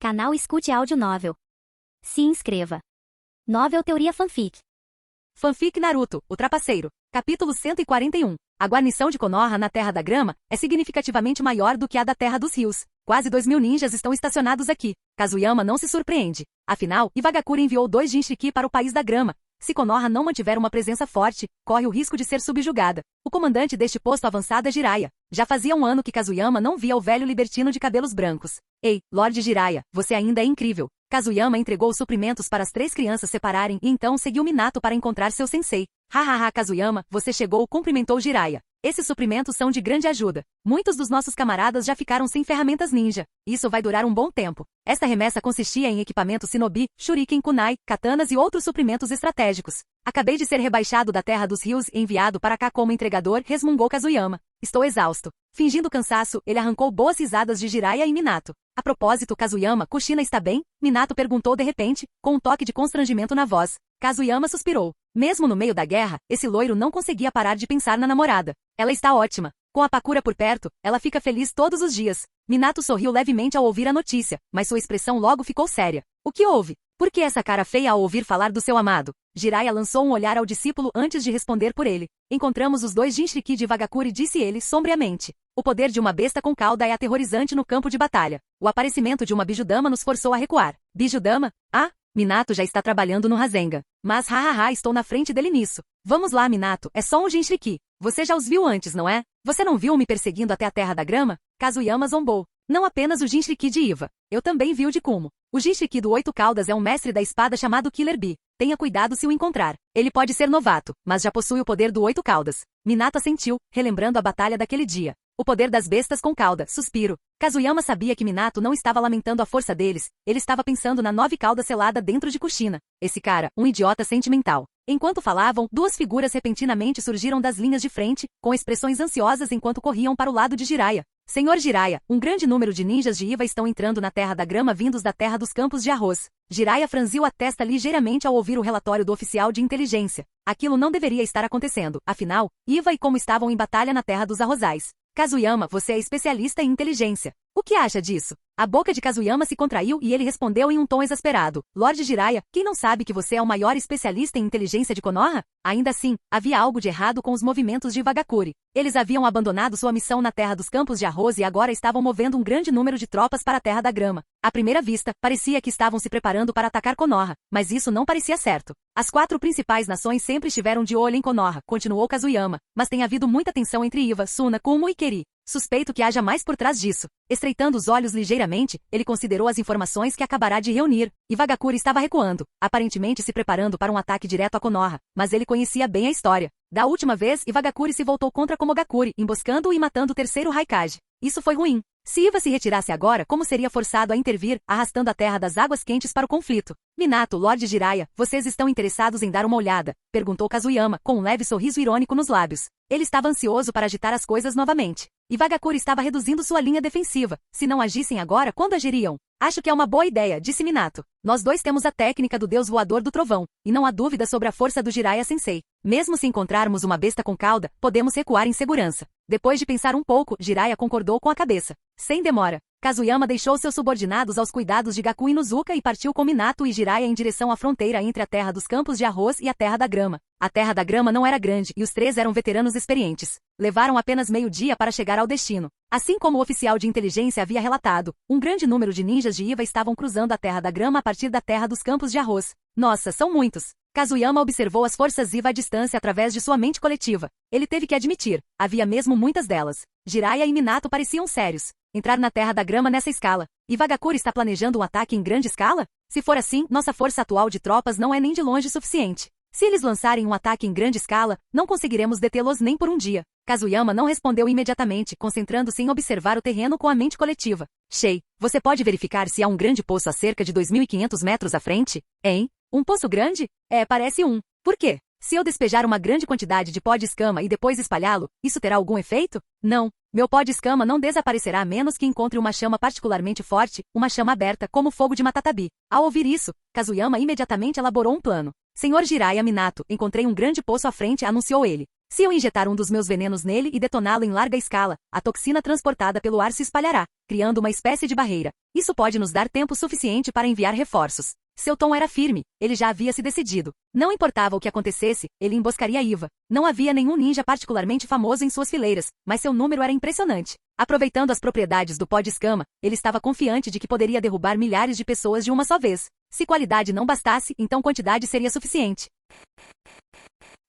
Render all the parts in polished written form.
Canal Escute Áudio Novel. Se inscreva. Novel Teoria Fanfic. Fanfic Naruto, o Trapaceiro. Capítulo 141. A guarnição de Konoha na Terra da Grama é significativamente maior do que a da Terra dos Rios. Quase 2000 ninjas estão estacionados aqui. Kazuyama não se surpreende. Afinal, Iwagakure enviou 2 Jinchuriki para o País da Grama. Se Konoha não mantiver uma presença forte, corre o risco de ser subjugada. O comandante deste posto avançado é Jiraiya. Já fazia um ano que Kazuyama não via o velho libertino de cabelos brancos. Ei, Lorde Jiraiya, você ainda é incrível. Kazuyama entregou os suprimentos para as 3 crianças separarem e então seguiu Minato para encontrar seu sensei. Hahaha, Kazuyama, você chegou, cumprimentou Jiraiya. Esses suprimentos são de grande ajuda. Muitos dos nossos camaradas já ficaram sem ferramentas ninja. Isso vai durar um bom tempo. Esta remessa consistia em equipamento shinobi, shuriken, kunai, katanas e outros suprimentos estratégicos. Acabei de ser rebaixado da Terra dos Rios e enviado para cá como entregador, resmungou Kazuyama. Estou exausto. Fingindo cansaço, ele arrancou boas risadas de Jiraiya e Minato. A propósito, Kazuyama, Kushina está bem? Minato perguntou de repente, com um toque de constrangimento na voz. Kazuyama suspirou. Mesmo no meio da guerra, esse loiro não conseguia parar de pensar na namorada. Ela está ótima. Com a Pakura por perto, ela fica feliz todos os dias. Minato sorriu levemente ao ouvir a notícia, mas sua expressão logo ficou séria. O que houve? Por que essa cara feia ao ouvir falar do seu amado? Jiraiya lançou um olhar ao discípulo antes de responder por ele. Encontramos os 2 Jinchuriki de Iwagakure, disse ele sombriamente. O poder de uma besta com cauda é aterrorizante no campo de batalha. O aparecimento de uma Bijudama nos forçou a recuar. Bijudama? Ah, Minato já está trabalhando no Rasengan. Mas hahaha, estou na frente dele nisso. Vamos lá, Minato, é só um Jinchuriki. Você já os viu antes, não é? Você não viu me perseguindo até a Terra da Grama? Kazuyama zombou. Não apenas o Jinchuriki de Iva. Eu também vi o de Kumo. O Jinchuriki do 8 Caudas é um mestre da espada chamado Killer Bee. Tenha cuidado se o encontrar. Ele pode ser novato, mas já possui o poder do 8 Caudas. Minato assentiu, relembrando a batalha daquele dia. O poder das bestas com cauda, suspiro. Kazuyama sabia que Minato não estava lamentando a força deles, ele estava pensando na 9 cauda selada dentro de Kushina. Esse cara, um idiota sentimental. Enquanto falavam, 2 figuras repentinamente surgiram das linhas de frente, com expressões ansiosas enquanto corriam para o lado de Jiraiya. Senhor Jiraiya, um grande número de ninjas de Iva estão entrando na Terra da Grama vindos da Terra dos Campos de Arroz. Jiraiya franziu a testa ligeiramente ao ouvir o relatório do oficial de inteligência. Aquilo não deveria estar acontecendo, afinal, Iva e Como estavam em batalha na Terra dos Arrozais. Kazuyama, você é especialista em inteligência. O que acha disso? A boca de Kazuyama se contraiu e ele respondeu em um tom exasperado. Lorde Jiraiya, quem não sabe que você é o maior especialista em inteligência de Konoha? Ainda assim, havia algo de errado com os movimentos de Iwagakure. Eles haviam abandonado sua missão na Terra dos Campos de Arroz e agora estavam movendo um grande número de tropas para a Terra da Grama. À primeira vista, parecia que estavam se preparando para atacar Konoha, mas isso não parecia certo. As 4 principais nações sempre estiveram de olho em Konoha, continuou Kazuyama, mas tem havido muita tensão entre Iva, Suna, Kumo e Keri. Suspeito que haja mais por trás disso. Estreitando os olhos ligeiramente, ele considerou as informações que acabará de reunir. Iwagakure estava recuando, aparentemente se preparando para um ataque direto a Konoha, mas ele conhecia bem a história. Da última vez, Iwagakure se voltou contra Komogakure, emboscando-o e matando o 3º Raikage. Isso foi ruim. Se Iva se retirasse agora, como seria forçado a intervir, arrastando a Terra das Águas Quentes para o conflito? Minato, Lorde Jiraiya, vocês estão interessados em dar uma olhada? Perguntou Kazuyama, com um leve sorriso irônico nos lábios. Ele estava ansioso para agitar as coisas novamente. Iwagakure estava reduzindo sua linha defensiva. Se não agissem agora, quando agiriam? Acho que é uma boa ideia, disse Minato. Nós 2 temos a técnica do Deus Voador do Trovão, e não há dúvida sobre a força do Jiraiya Sensei. Mesmo se encontrarmos uma besta com cauda, podemos recuar em segurança. Depois de pensar um pouco, Jiraiya concordou com a cabeça. Sem demora, Kazuyama deixou seus subordinados aos cuidados de Gaku Inuzuka e partiu com Minato e Jiraiya em direção à fronteira entre a Terra dos Campos de Arroz e a Terra da Grama. A Terra da Grama não era grande e os 3 eram veteranos experientes. Levaram apenas meio-dia para chegar ao destino. Assim como o oficial de inteligência havia relatado, um grande número de ninjas de Iva estavam cruzando a Terra da Grama a partir da Terra dos Campos de Arroz. Nossa, são muitos! Kazuyama observou as forças Iva à distância através de sua mente coletiva. Ele teve que admitir, havia mesmo muitas delas. Jiraiya e Minato pareciam sérios. Entrar na Terra da Grama nessa escala. Iwagakure está planejando um ataque em grande escala? Se for assim, nossa força atual de tropas não é nem de longe suficiente. Se eles lançarem um ataque em grande escala, não conseguiremos detê-los nem por um dia. Kazuyama não respondeu imediatamente, concentrando-se em observar o terreno com a mente coletiva. Shei, você pode verificar se há um grande poço a cerca de 2.500 metros à frente? Hein? Um poço grande? Parece um. Por quê? Se eu despejar uma grande quantidade de pó de escama e depois espalhá-lo, isso terá algum efeito? Não. Meu pó de escama não desaparecerá a menos que encontre uma chama particularmente forte, uma chama aberta, como fogo de Matatabi. Ao ouvir isso, Kazuyama imediatamente elaborou um plano. Senhor Jiraiya Minato, encontrei um grande poço à frente, anunciou ele. Se eu injetar um dos meus venenos nele e detoná-lo em larga escala, a toxina transportada pelo ar se espalhará, criando uma espécie de barreira. Isso pode nos dar tempo suficiente para enviar reforços. Seu tom era firme, ele já havia se decidido. Não importava o que acontecesse, ele emboscaria Iva. Não havia nenhum ninja particularmente famoso em suas fileiras, mas seu número era impressionante. Aproveitando as propriedades do pó de escama, ele estava confiante de que poderia derrubar milhares de pessoas de uma só vez. Se qualidade não bastasse, então quantidade seria suficiente.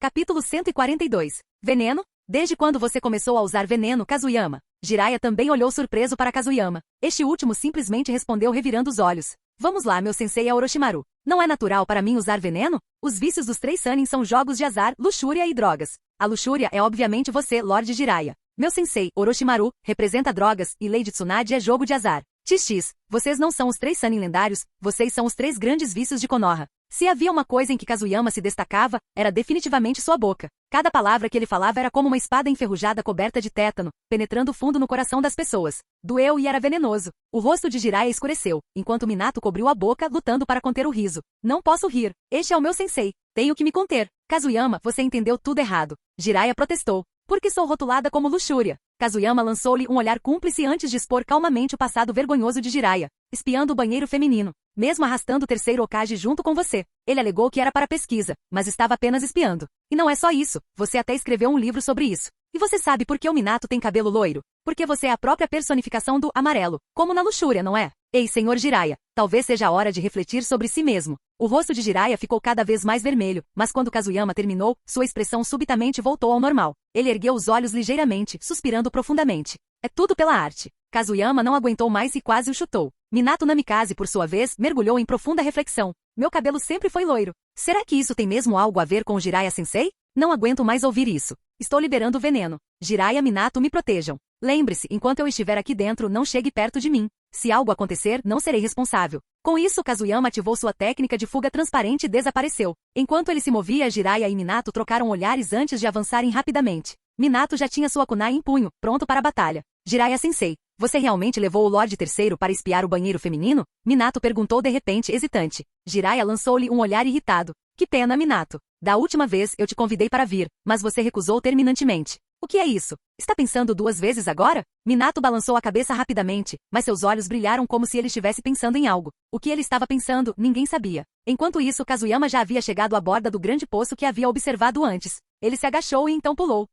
Capítulo 142. Veneno? Desde quando você começou a usar veneno, Kazuyama? Jiraiya também olhou surpreso para Kazuyama. Este último simplesmente respondeu revirando os olhos. Vamos lá, meu sensei é Orochimaru. Não é natural para mim usar veneno? Os vícios dos 3 Sannin são jogos de azar, luxúria e drogas. A luxúria é obviamente você, Lord Jiraiya. Meu sensei, Orochimaru, representa drogas e Lady Tsunade é jogo de azar. XX, vocês não são os 3 Sannin lendários, vocês são os 3 grandes vícios de Konoha. Se havia uma coisa em que Kazuyama se destacava, era definitivamente sua boca. Cada palavra que ele falava era como uma espada enferrujada coberta de tétano, penetrando fundo no coração das pessoas. Doeu e era venenoso. O rosto de Jiraiya escureceu, enquanto Minato cobriu a boca, lutando para conter o riso. Não posso rir. Este é o meu sensei. Tenho que me conter. Kazuyama, você entendeu tudo errado. Jiraiya protestou. Por que sou rotulada como luxúria? Kazuyama lançou-lhe um olhar cúmplice antes de expor calmamente o passado vergonhoso de Jiraiya, espiando o banheiro feminino, mesmo arrastando o terceiro Hokage junto com você. Ele alegou que era para pesquisa, mas estava apenas espiando. E não é só isso, você até escreveu um livro sobre isso. E você sabe por que o Minato tem cabelo loiro? Porque você é a própria personificação do amarelo, como na luxúria, não é? Ei, senhor Jiraiya, talvez seja a hora de refletir sobre si mesmo. O rosto de Jiraiya ficou cada vez mais vermelho, mas quando Kazuyama terminou, sua expressão subitamente voltou ao normal. Ele ergueu os olhos ligeiramente, suspirando profundamente. É tudo pela arte. Kazuyama não aguentou mais e quase o chutou. Minato Namikaze, por sua vez, mergulhou em profunda reflexão. Meu cabelo sempre foi loiro. Será que isso tem mesmo algo a ver com o Jiraiya-sensei? Não aguento mais ouvir isso. Estou liberando o veneno. Jiraiya e Minato me protejam. Lembre-se, enquanto eu estiver aqui dentro, não chegue perto de mim. Se algo acontecer, não serei responsável. Com isso, Kazuyama ativou sua técnica de fuga transparente e desapareceu. Enquanto ele se movia, Jiraiya e Minato trocaram olhares antes de avançarem rapidamente. Minato já tinha sua kunai em punho, pronto para a batalha. Jiraiya-sensei, você realmente levou o Lorde Terceiro para espiar o banheiro feminino? Minato perguntou de repente, hesitante. Jiraiya lançou-lhe um olhar irritado. Que pena, Minato. Da última vez eu te convidei para vir, mas você recusou terminantemente. O que é isso? Está pensando 2 vezes agora? Minato balançou a cabeça rapidamente, mas seus olhos brilharam como se ele estivesse pensando em algo. O que ele estava pensando, ninguém sabia. Enquanto isso, Kazuyama já havia chegado à borda do grande poço que havia observado antes. Ele se agachou e então pulou.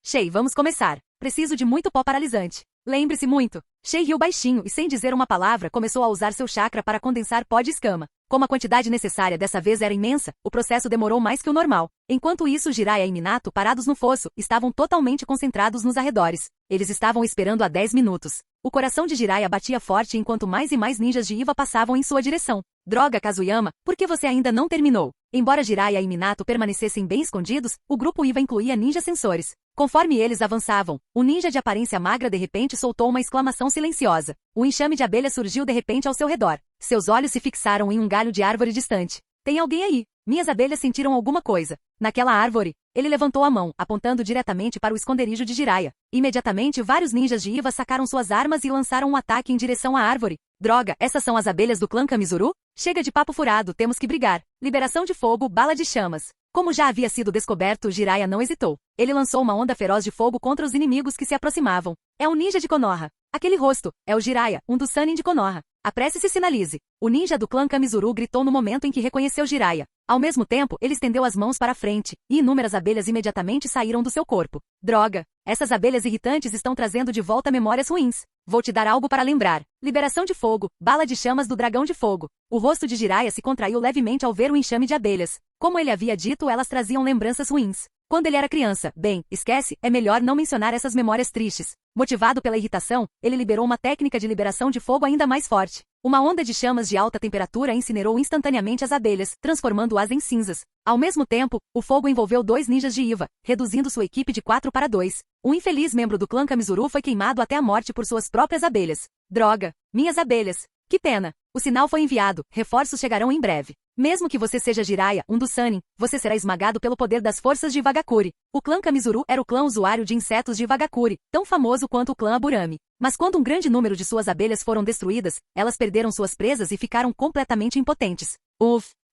Shei, vamos começar. Preciso de muito pó paralisante. Lembre-se muito. Shei riu baixinho e sem dizer uma palavra começou a usar seu chakra para condensar pó de escama. Como a quantidade necessária dessa vez era imensa, o processo demorou mais que o normal. Enquanto isso, Jiraiya e Minato, parados no fosso, estavam totalmente concentrados nos arredores. Eles estavam esperando há 10 minutos. O coração de Jiraiya batia forte enquanto mais e mais ninjas de Iva passavam em sua direção. Droga, Kazuyama, por que você ainda não terminou? Embora Jiraiya e Minato permanecessem bem escondidos, o grupo Iva incluía ninjas sensores. Conforme eles avançavam, um ninja de aparência magra de repente soltou uma exclamação silenciosa. Um enxame de abelhas surgiu de repente ao seu redor. Seus olhos se fixaram em um galho de árvore distante. Tem alguém aí. Minhas abelhas sentiram alguma coisa. Naquela árvore, ele levantou a mão, apontando diretamente para o esconderijo de Jiraiya. Imediatamente, vários ninjas de Iva sacaram suas armas e lançaram um ataque em direção à árvore. Droga, essas são as abelhas do clã Kamizuru? Chega de papo furado, temos que brigar. Liberação de fogo, bala de chamas. Como já havia sido descoberto, Jiraiya não hesitou. Ele lançou uma onda feroz de fogo contra os inimigos que se aproximavam. É um ninja de Konoha. Aquele rosto, é o Jiraiya, um dos Sannin de Konoha. Apresse-se e sinalize. O ninja do clã Kamizuru gritou no momento em que reconheceu Jiraiya. Ao mesmo tempo, ele estendeu as mãos para a frente, e inúmeras abelhas imediatamente saíram do seu corpo. Droga! Essas abelhas irritantes estão trazendo de volta memórias ruins. Vou te dar algo para lembrar. Liberação de fogo, bala de chamas do dragão de fogo. O rosto de Jiraiya se contraiu levemente ao ver o enxame de abelhas. Como ele havia dito, elas traziam lembranças ruins. Quando ele era criança, bem, esquece, é melhor não mencionar essas memórias tristes. Motivado pela irritação, ele liberou uma técnica de liberação de fogo ainda mais forte. Uma onda de chamas de alta temperatura incinerou instantaneamente as abelhas, transformando-as em cinzas. Ao mesmo tempo, o fogo envolveu 2 ninjas de Iva, reduzindo sua equipe de 4 para 2. Um infeliz membro do clã Kamizuru foi queimado até a morte por suas próprias abelhas. Droga! Minhas abelhas! Que pena! O sinal foi enviado, reforços chegarão em breve. Mesmo que você seja Jiraiya, um dos Sannin, você será esmagado pelo poder das forças de Wagakure. O clã Kamizuru era o clã usuário de insetos de Wagakure, tão famoso quanto o clã Aburame. Mas quando um grande número de suas abelhas foram destruídas, elas perderam suas presas e ficaram completamente impotentes.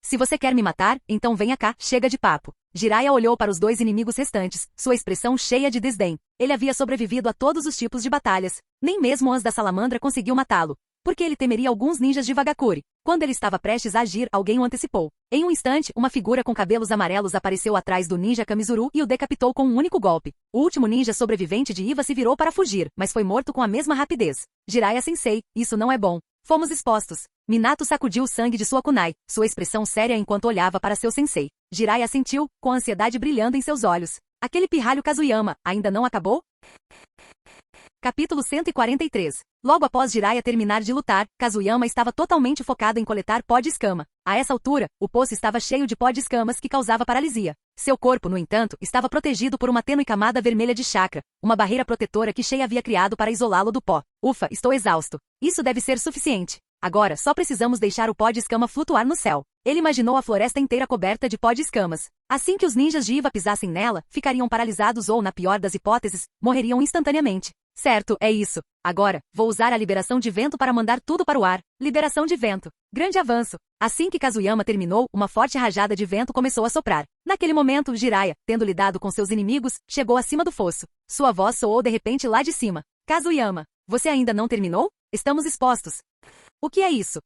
Se você quer me matar, então venha cá, chega de papo. Jiraiya olhou para os dois inimigos restantes, sua expressão cheia de desdém. Ele havia sobrevivido a todos os tipos de batalhas. Nem mesmo o Anjo da Salamandra conseguiu matá-lo. Porque ele temeria alguns ninjas de Vagakuri. Quando ele estava prestes a agir, alguém o antecipou. Em um instante, uma figura com cabelos amarelos apareceu atrás do ninja Kamizuru e o decapitou com um único golpe. O último ninja sobrevivente de Iva se virou para fugir, mas foi morto com a mesma rapidez. Jiraiya-sensei, isso não é bom. Fomos expostos. Minato sacudiu o sangue de sua kunai, sua expressão séria enquanto olhava para seu sensei. Jiraiya sentiu, com a ansiedade brilhando em seus olhos. Aquele pirralho Kazuyama, ainda não acabou? Capítulo 143. Logo após Jiraiya terminar de lutar, Kazuyama estava totalmente focado em coletar pó de escama. A essa altura, o poço estava cheio de pó de escamas que causava paralisia. Seu corpo, no entanto, estava protegido por uma tênue camada vermelha de chakra, uma barreira protetora que Shei havia criado para isolá-lo do pó. Ufa, estou exausto. Isso deve ser suficiente. Agora, só precisamos deixar o pó de escama flutuar no céu. Ele imaginou a floresta inteira coberta de pó de escamas. Assim que os ninjas de Iva pisassem nela, ficariam paralisados ou, na pior das hipóteses, morreriam instantaneamente. Certo, é isso. Agora, vou usar a liberação de vento para mandar tudo para o ar. Liberação de vento. Grande avanço. Assim que Kazuyama terminou, uma forte rajada de vento começou a soprar. Naquele momento, Jiraiya, tendo lidado com seus inimigos, chegou acima do fosso. Sua voz soou de repente lá de cima. Kazuyama, você ainda não terminou? Estamos expostos. O que é isso?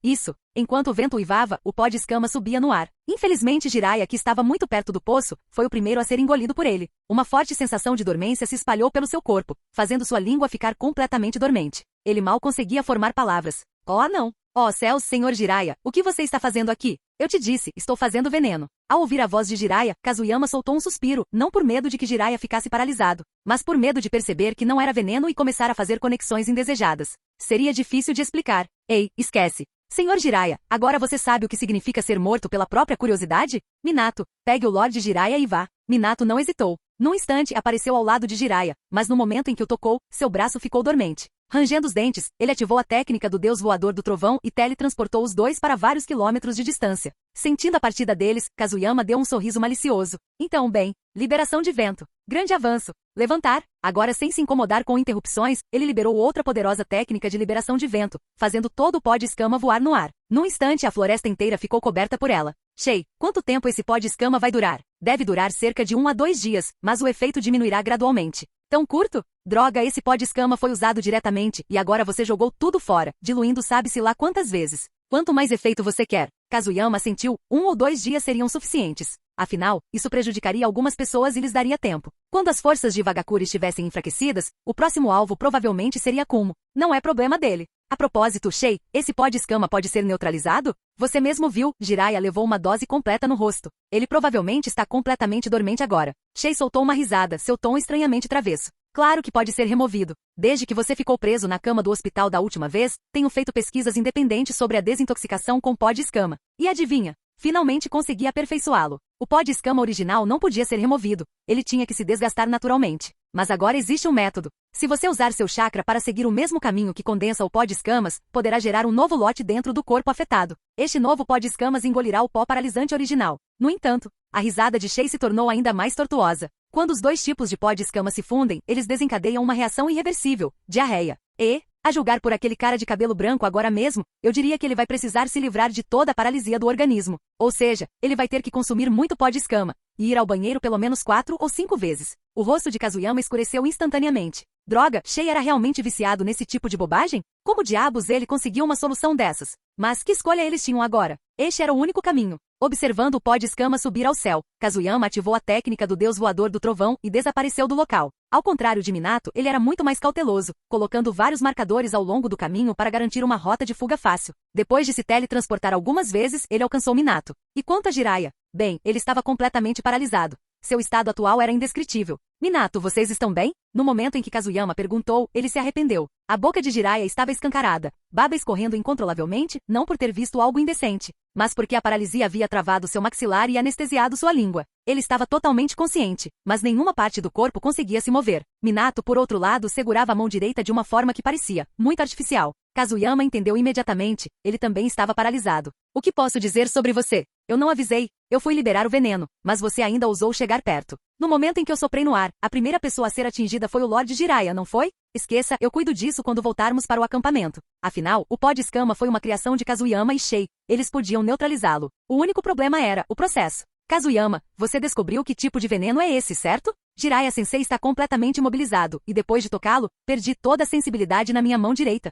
Isso. Enquanto o vento uivava, o pó de escama subia no ar. Infelizmente Jiraiya, que estava muito perto do poço, foi o primeiro a ser engolido por ele. Uma forte sensação de dormência se espalhou pelo seu corpo, fazendo sua língua ficar completamente dormente. Ele mal conseguia formar palavras. Oh, não! Oh, céus, senhor Jiraiya, o que você está fazendo aqui? Eu te disse, estou fazendo veneno. Ao ouvir a voz de Jiraiya, Kazuyama soltou um suspiro, não por medo de que Jiraiya ficasse paralisado, mas por medo de perceber que não era veneno e começar a fazer conexões indesejadas. Seria difícil de explicar. Ei, esquece. Senhor Jiraiya, agora você sabe o que significa ser morto pela própria curiosidade? Minato, pegue o Lorde Jiraiya e vá. Minato não hesitou. Num instante apareceu ao lado de Jiraiya, mas no momento em que o tocou, seu braço ficou dormente. Rangendo os dentes, ele ativou a técnica do Deus Voador do Trovão e teletransportou os dois para vários quilômetros de distância. Sentindo a partida deles, Kazuyama deu um sorriso malicioso. Então, bem, liberação de vento. Grande avanço. Levantar. Agora, sem se incomodar com interrupções, ele liberou outra poderosa técnica de liberação de vento, fazendo todo o pó de escama voar no ar. Num instante, a floresta inteira ficou coberta por ela. Shei, quanto tempo esse pó de escama vai durar? Deve durar cerca de 1 a 2 dias, mas o efeito diminuirá gradualmente. Tão curto? Droga, esse pó de escama foi usado diretamente, e agora você jogou tudo fora, diluindo sabe-se lá quantas vezes. Quanto mais efeito você quer? Kazuyama sentiu, 1 ou 2 dias seriam suficientes. Afinal, isso prejudicaria algumas pessoas e lhes daria tempo. Quando as forças de Vagakuri estivessem enfraquecidas, o próximo alvo provavelmente seria Kumo. Não é problema dele. A propósito, Shei, esse pó de escama pode ser neutralizado? Você mesmo viu, Jiraiya levou uma dose completa no rosto. Ele provavelmente está completamente dormente agora. Shei soltou uma risada, seu tom estranhamente travesso. Claro que pode ser removido. Desde que você ficou preso na cama do hospital da última vez, tenho feito pesquisas independentes sobre a desintoxicação com pó de escama. E adivinha? Finalmente consegui aperfeiçoá-lo. O pó de escama original não podia ser removido. Ele tinha que se desgastar naturalmente. Mas agora existe um método. Se você usar seu chakra para seguir o mesmo caminho que condensa o pó de escamas, poderá gerar um novo lote dentro do corpo afetado. Este novo pó de escamas engolirá o pó paralisante original. No entanto, a risada de Shei se tornou ainda mais tortuosa. Quando os dois tipos de pó de escama se fundem, eles desencadeiam uma reação irreversível, diarreia. E, a julgar por aquele cara de cabelo branco agora mesmo, eu diria que ele vai precisar se livrar de toda a paralisia do organismo. Ou seja, ele vai ter que consumir muito pó de escama, e ir ao banheiro pelo menos 4 ou 5 vezes. O rosto de Kazuyama escureceu instantaneamente. Droga, Shei era realmente viciado nesse tipo de bobagem? Como diabos ele conseguiu uma solução dessas? Mas que escolha eles tinham agora? Este era o único caminho. Observando o pó de escama subir ao céu, Kazuyama ativou a técnica do Deus Voador do Trovão e desapareceu do local. Ao contrário de Minato, ele era muito mais cauteloso, colocando vários marcadores ao longo do caminho para garantir uma rota de fuga fácil. Depois de se teletransportar algumas vezes, ele alcançou Minato. E quanto a Jiraiya? Bem, ele estava completamente paralisado. Seu estado atual era indescritível. Minato, vocês estão bem? No momento em que Kazuyama perguntou, ele se arrependeu. A boca de Jiraiya estava escancarada, baba escorrendo incontrolavelmente, não por ter visto algo indecente, mas porque a paralisia havia travado seu maxilar e anestesiado sua língua. Ele estava totalmente consciente, mas nenhuma parte do corpo conseguia se mover. Minato, por outro lado, segurava a mão direita de uma forma que parecia muito artificial. Kazuyama entendeu imediatamente, ele também estava paralisado. O que posso dizer sobre você? Eu não avisei. Eu fui liberar o veneno, mas você ainda ousou chegar perto. No momento em que eu soprei no ar, a primeira pessoa a ser atingida foi o Lord Jiraiya, não foi? Esqueça, eu cuido disso quando voltarmos para o acampamento. Afinal, o pó de escama foi uma criação de Kazuyama e Shei. Eles podiam neutralizá-lo. O único problema era o processo. Kazuyama, você descobriu que tipo de veneno é esse, certo? Jiraiya-sensei está completamente imobilizado, e depois de tocá-lo, perdi toda a sensibilidade na minha mão direita.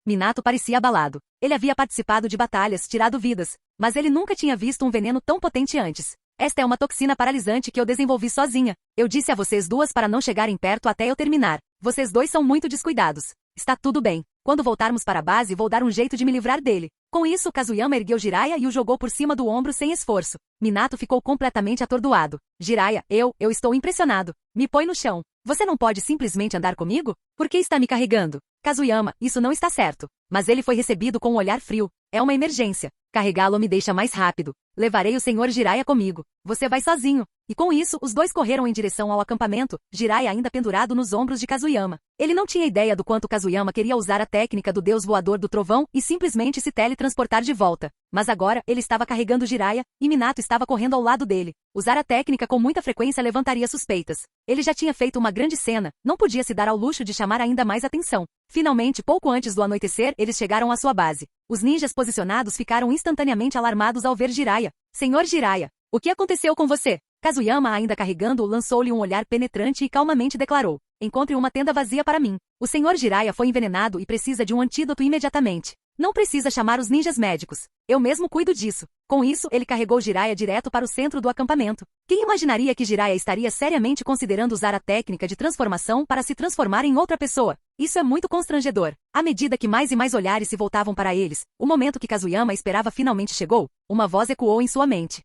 Minato parecia abalado. Ele havia participado de batalhas, tirado vidas, mas ele nunca tinha visto um veneno tão potente antes. Esta é uma toxina paralisante que eu desenvolvi sozinha. Eu disse a vocês duas para não chegarem perto até eu terminar. Vocês dois são muito descuidados. Está tudo bem. Quando voltarmos para a base vou dar um jeito de me livrar dele. Com isso, Kazuyama ergueu Jiraiya e o jogou por cima do ombro sem esforço. Minato ficou completamente atordoado. Jiraiya, eu estou impressionado. Me põe no chão. Você não pode simplesmente andar comigo? Por que está me carregando? Kazuyama, isso não está certo. Mas ele foi recebido com um olhar frio. É uma emergência. Carregá-lo me deixa mais rápido. Levarei o Sr. Jiraiya comigo. Você vai sozinho. E com isso, os dois correram em direção ao acampamento, Jiraiya ainda pendurado nos ombros de Kazuyama. Ele não tinha ideia do quanto Kazuyama queria usar a técnica do deus voador do trovão e simplesmente se teletransportar de volta. Mas agora, ele estava carregando Jiraiya, e Minato estava correndo ao lado dele. Usar a técnica com muita frequência levantaria suspeitas. Ele já tinha feito uma grande cena, não podia se dar ao luxo de chamar ainda mais atenção. Finalmente, pouco antes do anoitecer, eles chegaram à sua base. Os ninjas posicionados ficaram instantaneamente alarmados ao ver Jiraiya. Senhor Jiraiya, o que aconteceu com você? Kazuyama, ainda carregando-o, lançou-lhe um olhar penetrante e calmamente declarou: encontre uma tenda vazia para mim. O Sr. Jiraiya foi envenenado e precisa de um antídoto imediatamente. Não precisa chamar os ninjas médicos. Eu mesmo cuido disso. Com isso, ele carregou Jiraiya direto para o centro do acampamento. Quem imaginaria que Jiraiya estaria seriamente considerando usar a técnica de transformação para se transformar em outra pessoa? Isso é muito constrangedor. À medida que mais e mais olhares se voltavam para eles, o momento que Kazuyama esperava finalmente chegou. Uma voz ecoou em sua mente.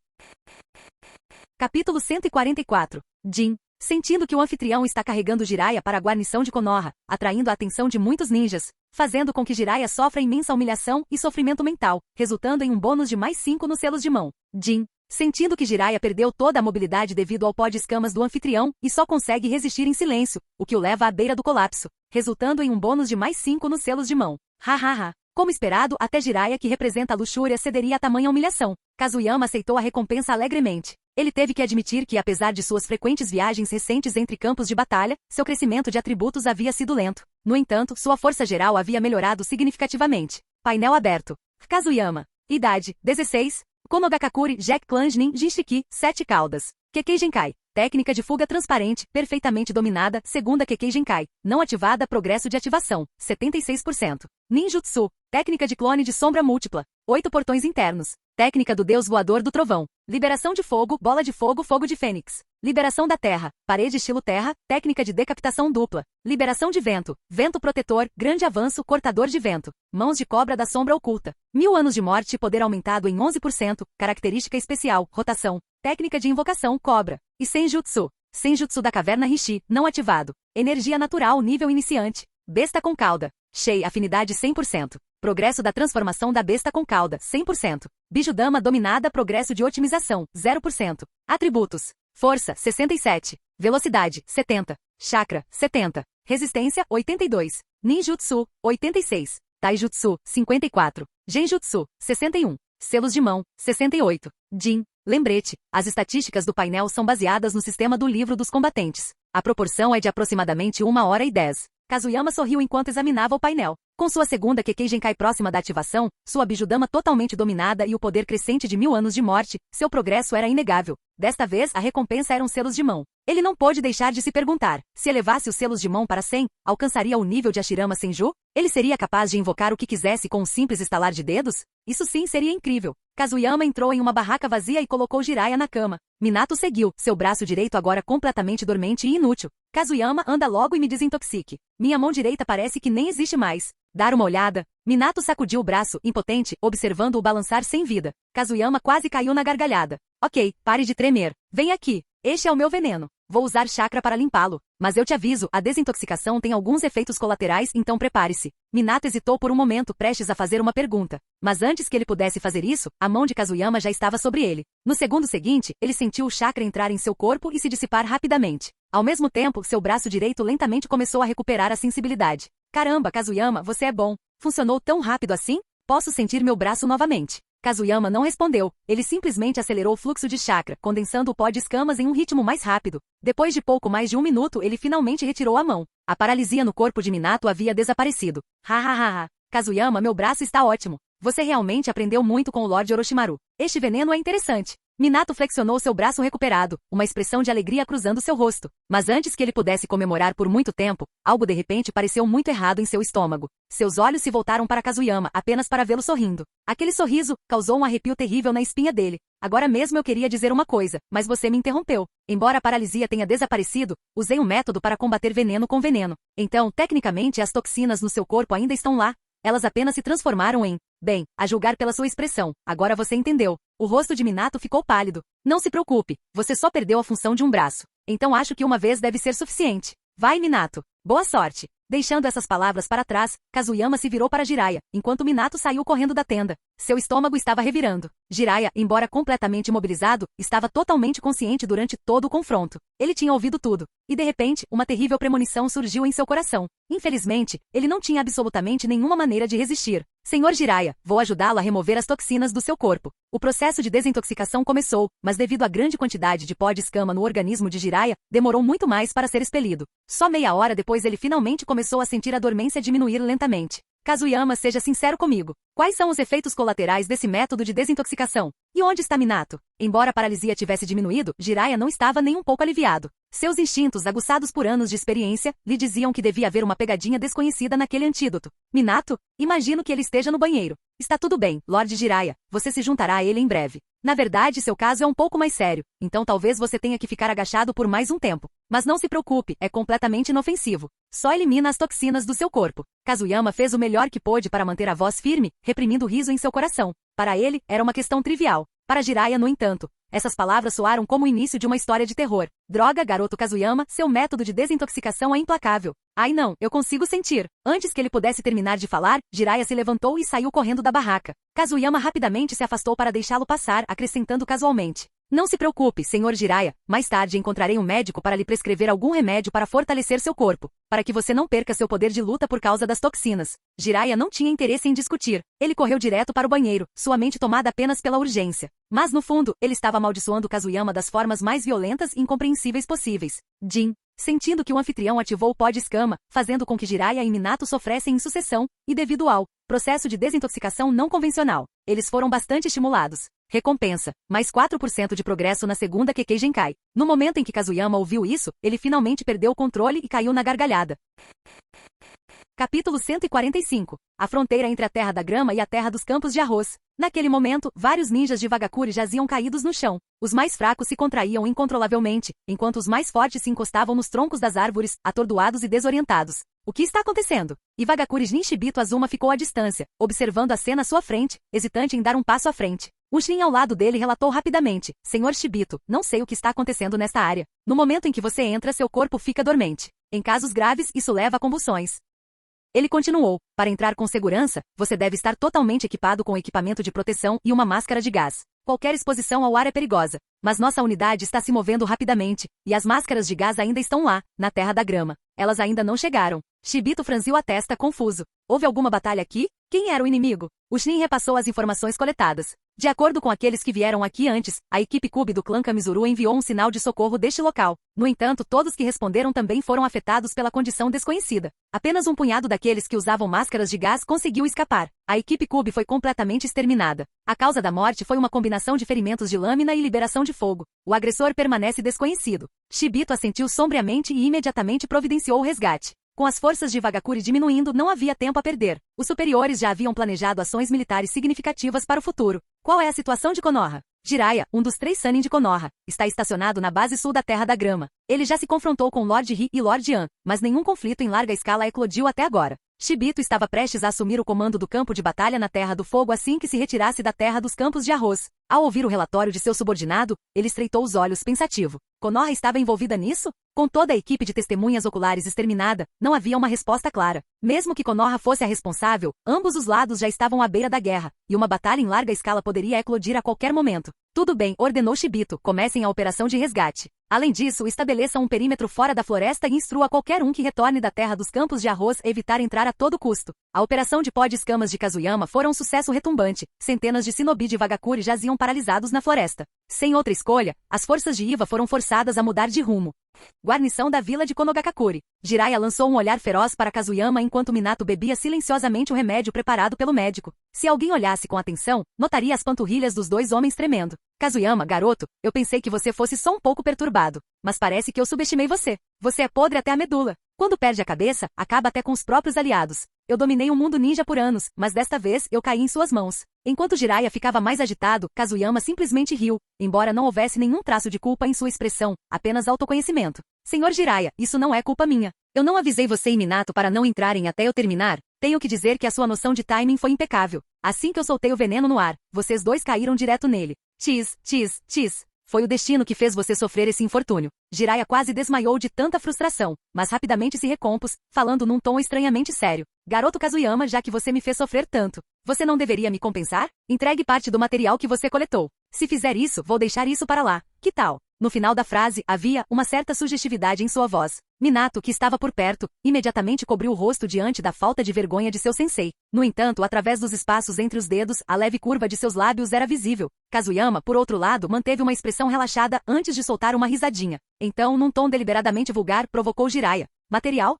Capítulo 144. Jin. Sentindo que o anfitrião está carregando Jiraiya para a guarnição de Konoha, atraindo a atenção de muitos ninjas, fazendo com que Jiraiya sofra imensa humilhação e sofrimento mental, resultando em um bônus de mais 5 nos selos de mão. Jin. Sentindo que Jiraiya perdeu toda a mobilidade devido ao pó de escamas do anfitrião e só consegue resistir em silêncio, o que o leva à beira do colapso, resultando em um bônus de mais 5 nos selos de mão. Hahaha. Como esperado, até Jiraiya, que representa a luxúria, cederia a tamanha humilhação. Kazuyama aceitou a recompensa alegremente. Ele teve que admitir que, apesar de suas frequentes viagens recentes entre campos de batalha, seu crescimento de atributos havia sido lento. No entanto, sua força geral havia melhorado significativamente. Painel aberto. Kazuyama. Idade, 16. Konogakakuri, Jack Clan Jinshiki, 7 caudas. Kekkei Genkai. Técnica de fuga transparente, perfeitamente dominada, segunda Kekkei Genkai. Não ativada, progresso de ativação, 76%. Ninjutsu. Técnica de clone de sombra múltipla. 8 portões internos. Técnica do deus voador do trovão. Liberação de fogo, bola de fogo, fogo de fênix. Liberação da terra, parede estilo terra, técnica de decapitação dupla. Liberação de vento, vento protetor, grande avanço, cortador de vento. Mãos de cobra da sombra oculta. 1000 anos de morte, poder aumentado em 11%, característica especial, rotação. Técnica de invocação, cobra. E Senjutsu. Senjutsu da caverna Rishi, não ativado. Energia natural, nível iniciante. Besta com cauda. Shei, afinidade 100%. Progresso da transformação da besta com cauda, 100%. Bijudama dominada, progresso de otimização, 0%. Atributos. Força, 67. Velocidade, 70. Chakra, 70. Resistência, 82. Ninjutsu, 86. Taijutsu, 54. Genjutsu, 61. Selos de mão, 68. Jin. Lembrete, as estatísticas do painel são baseadas no sistema do livro dos combatentes. A proporção é de aproximadamente 1h10. Kazuyama sorriu enquanto examinava o painel. Com sua segunda Kekkei Genkai próxima da ativação, sua Bijudama totalmente dominada e o poder crescente de 1000 anos de morte, seu progresso era inegável. Desta vez, a recompensa eram selos de mão. Ele não pôde deixar de se perguntar, se elevasse os selos de mão para 100, alcançaria o nível de Hashirama Senju? Ele seria capaz de invocar o que quisesse com um simples estalar de dedos? Isso sim seria incrível. Kazuyama entrou em uma barraca vazia e colocou Jiraiya na cama. Minato seguiu, seu braço direito agora completamente dormente e inútil. Kazuyama, anda logo e me desintoxique. Minha mão direita parece que nem existe mais. Dar uma olhada. Minato sacudiu o braço, impotente, observando-o balançar sem vida. Kazuyama quase caiu na gargalhada. Ok, pare de tremer. Vem aqui. Este é o meu veneno. Vou usar chakra para limpá-lo. Mas eu te aviso, a desintoxicação tem alguns efeitos colaterais, então prepare-se. Minato hesitou por um momento, prestes a fazer uma pergunta. Mas antes que ele pudesse fazer isso, a mão de Kazuyama já estava sobre ele. No segundo seguinte, ele sentiu o chakra entrar em seu corpo e se dissipar rapidamente. Ao mesmo tempo, seu braço direito lentamente começou a recuperar a sensibilidade. Caramba, Kazuyama, você é bom. Funcionou tão rápido assim? Posso sentir meu braço novamente. Kazuyama não respondeu, ele simplesmente acelerou o fluxo de chakra, condensando o pó de escamas em um ritmo mais rápido. Depois de pouco mais de 1 minuto ele finalmente retirou a mão. A paralisia no corpo de Minato havia desaparecido. Hahaha. Kazuyama, meu braço está ótimo. Você realmente aprendeu muito com o Lorde Orochimaru. Este veneno é interessante. Minato flexionou seu braço recuperado, uma expressão de alegria cruzando seu rosto. Mas antes que ele pudesse comemorar por muito tempo, algo de repente pareceu muito errado em seu estômago. Seus olhos se voltaram para Kazuyama apenas para vê-lo sorrindo. Aquele sorriso causou um arrepio terrível na espinha dele. Agora mesmo eu queria dizer uma coisa, mas você me interrompeu. Embora a paralisia tenha desaparecido, usei um método para combater veneno com veneno. Então, tecnicamente, as toxinas no seu corpo ainda estão lá. Elas apenas se transformaram em... Bem, a julgar pela sua expressão, agora você entendeu. O rosto de Minato ficou pálido. Não se preocupe, você só perdeu a função de um braço. Então acho que uma vez deve ser suficiente. Vai, Minato. Boa sorte. Deixando essas palavras para trás, Kazuyama se virou para Jiraiya, enquanto Minato saiu correndo da tenda. Seu estômago estava revirando. Jiraiya, embora completamente imobilizado, estava totalmente consciente durante todo o confronto. Ele tinha ouvido tudo. E de repente, uma terrível premonição surgiu em seu coração. Infelizmente, ele não tinha absolutamente nenhuma maneira de resistir. Senhor Jiraiya, vou ajudá-lo a remover as toxinas do seu corpo. O processo de desintoxicação começou, mas devido à grande quantidade de pó de escama no organismo de Jiraiya, demorou muito mais para ser expelido. Só meia hora depois ele finalmente começou a sentir a dormência diminuir lentamente. Kazuyama, seja sincero comigo. Quais são os efeitos colaterais desse método de desintoxicação? E onde está Minato? Embora a paralisia tivesse diminuído, Jiraiya não estava nem um pouco aliviado. Seus instintos, aguçados por anos de experiência, lhe diziam que devia haver uma pegadinha desconhecida naquele antídoto. Minato? Imagino que ele esteja no banheiro. Está tudo bem, Lorde Jiraiya. Você se juntará a ele em breve. Na verdade, seu caso é um pouco mais sério, então talvez você tenha que ficar agachado por mais um tempo. Mas não se preocupe, é completamente inofensivo. Só elimina as toxinas do seu corpo. Kazuyama fez o melhor que pôde para manter a voz firme, reprimindo o riso em seu coração. Para ele, era uma questão trivial. Para Jiraiya, no entanto, essas palavras soaram como o início de uma história de terror. Droga, garoto Kazuyama, seu método de desintoxicação é implacável. Ai não, eu consigo sentir. Antes que ele pudesse terminar de falar, Jiraiya se levantou e saiu correndo da barraca. Kazuyama rapidamente se afastou para deixá-lo passar, acrescentando casualmente. Não se preocupe, senhor Jiraiya, mais tarde encontrarei um médico para lhe prescrever algum remédio para fortalecer seu corpo, para que você não perca seu poder de luta por causa das toxinas. Jiraiya não tinha interesse em discutir. Ele correu direto para o banheiro, sua mente tomada apenas pela urgência. Mas no fundo, ele estava amaldiçoando Kazuyama das formas mais violentas e incompreensíveis possíveis. Jin, sentindo que o anfitrião ativou o pó de escama, fazendo com que Jiraiya e Minato sofressem em sucessão, e devido ao processo de desintoxicação não convencional, eles foram bastante estimulados. Recompensa, mais 4% de progresso na segunda Kekkei Genkai. No momento em que Kazuyama ouviu isso, ele finalmente perdeu o controle e caiu na gargalhada. Capítulo 145. A fronteira entre a Terra da Grama e a Terra dos Campos de Arroz. Naquele momento, vários ninjas de Vagakuri jaziam caídos no chão. Os mais fracos se contraíam incontrolavelmente, enquanto os mais fortes se encostavam nos troncos das árvores, atordoados e desorientados. O que está acontecendo? E Vagakuri Jinchibito Azuma ficou à distância, observando a cena à sua frente, hesitante em dar um passo à frente. O Shin ao lado dele relatou rapidamente. Senhor Shibito, não sei o que está acontecendo nesta área. No momento em que você entra, seu corpo fica dormente. Em casos graves, isso leva a convulsões. Ele continuou. Para entrar com segurança, você deve estar totalmente equipado com equipamento de proteção e uma máscara de gás. Qualquer exposição ao ar é perigosa. Mas nossa unidade está se movendo rapidamente, e as máscaras de gás ainda estão lá, na Terra da Grama. Elas ainda não chegaram. Shibito franziu a testa, confuso. Houve alguma batalha aqui? Quem era o inimigo? O Shin repassou as informações coletadas. De acordo com aqueles que vieram aqui antes, a equipe Cube do clã Kamizuru enviou um sinal de socorro deste local. No entanto, todos que responderam também foram afetados pela condição desconhecida. Apenas um punhado daqueles que usavam máscaras de gás conseguiu escapar. A equipe Cube foi completamente exterminada. A causa da morte foi uma combinação de ferimentos de lâmina e liberação de fogo. O agressor permanece desconhecido. Shibito assentiu sombriamente e imediatamente providenciou o resgate. Com as forças de Vagakuri diminuindo, não havia tempo a perder. Os superiores já haviam planejado ações militares significativas para o futuro. Qual é a situação de Konoha? Jiraiya, um dos 3 Sannin de Konoha, está estacionado na base sul da Terra da Grama. Ele já se confrontou com Lord Hi e Lord Yan, mas nenhum conflito em larga escala eclodiu até agora. Shibito estava prestes a assumir o comando do campo de batalha na Terra do Fogo assim que se retirasse da Terra dos Campos de Arroz. Ao ouvir o relatório de seu subordinado, ele estreitou os olhos pensativo. Konoha estava envolvida nisso? Com toda a equipe de testemunhas oculares exterminada, não havia uma resposta clara. Mesmo que Konoha fosse a responsável, ambos os lados já estavam à beira da guerra, e uma batalha em larga escala poderia eclodir a qualquer momento. Tudo bem, ordenou Shibito, comecem a operação de resgate. Além disso, estabeleça um perímetro fora da floresta e instrua qualquer um que retorne da terra dos campos de arroz a evitar entrar a todo custo. A operação de pó de escamas de Kazuyama fora um sucesso retumbante. Centenas de shinobi de Wagakure jaziam paralisados na floresta. Sem outra escolha, as forças de Iva foram forçadas a mudar de rumo. Guarnição da vila de Konogakakure. Jiraiya lançou um olhar feroz para Kazuyama enquanto Minato bebia silenciosamente o remédio preparado pelo médico. Se alguém olhasse com atenção, notaria as panturrilhas dos dois homens tremendo. Kazuyama, garoto, eu pensei que você fosse só um pouco perturbado. Mas parece que eu subestimei você. Você é podre até a medula. Quando perde a cabeça, acaba até com os próprios aliados. Eu dominei o mundo ninja por anos, mas desta vez eu caí em suas mãos. Enquanto Jiraiya ficava mais agitado, Kazuyama simplesmente riu, embora não houvesse nenhum traço de culpa em sua expressão, apenas autoconhecimento. Senhor Jiraiya, isso não é culpa minha. Eu não avisei você e Minato para não entrarem até eu terminar? Tenho que dizer que a sua noção de timing foi impecável. Assim que eu soltei o veneno no ar, vocês dois caíram direto nele. Tis. Foi o destino que fez você sofrer esse infortúnio. Jiraiya quase desmaiou de tanta frustração, mas rapidamente se recompôs, falando num tom estranhamente sério. Garoto Kazuyama, já que você me fez sofrer tanto, você não deveria me compensar? Entregue parte do material que você coletou. Se fizer isso, vou deixar isso para lá. Que tal? No final da frase, havia uma certa sugestividade em sua voz. Minato, que estava por perto, imediatamente cobriu o rosto diante da falta de vergonha de seu sensei. No entanto, através dos espaços entre os dedos, a leve curva de seus lábios era visível. Kazuyama, por outro lado, manteve uma expressão relaxada antes de soltar uma risadinha. Então, num tom deliberadamente vulgar, provocou Jiraiya. Material?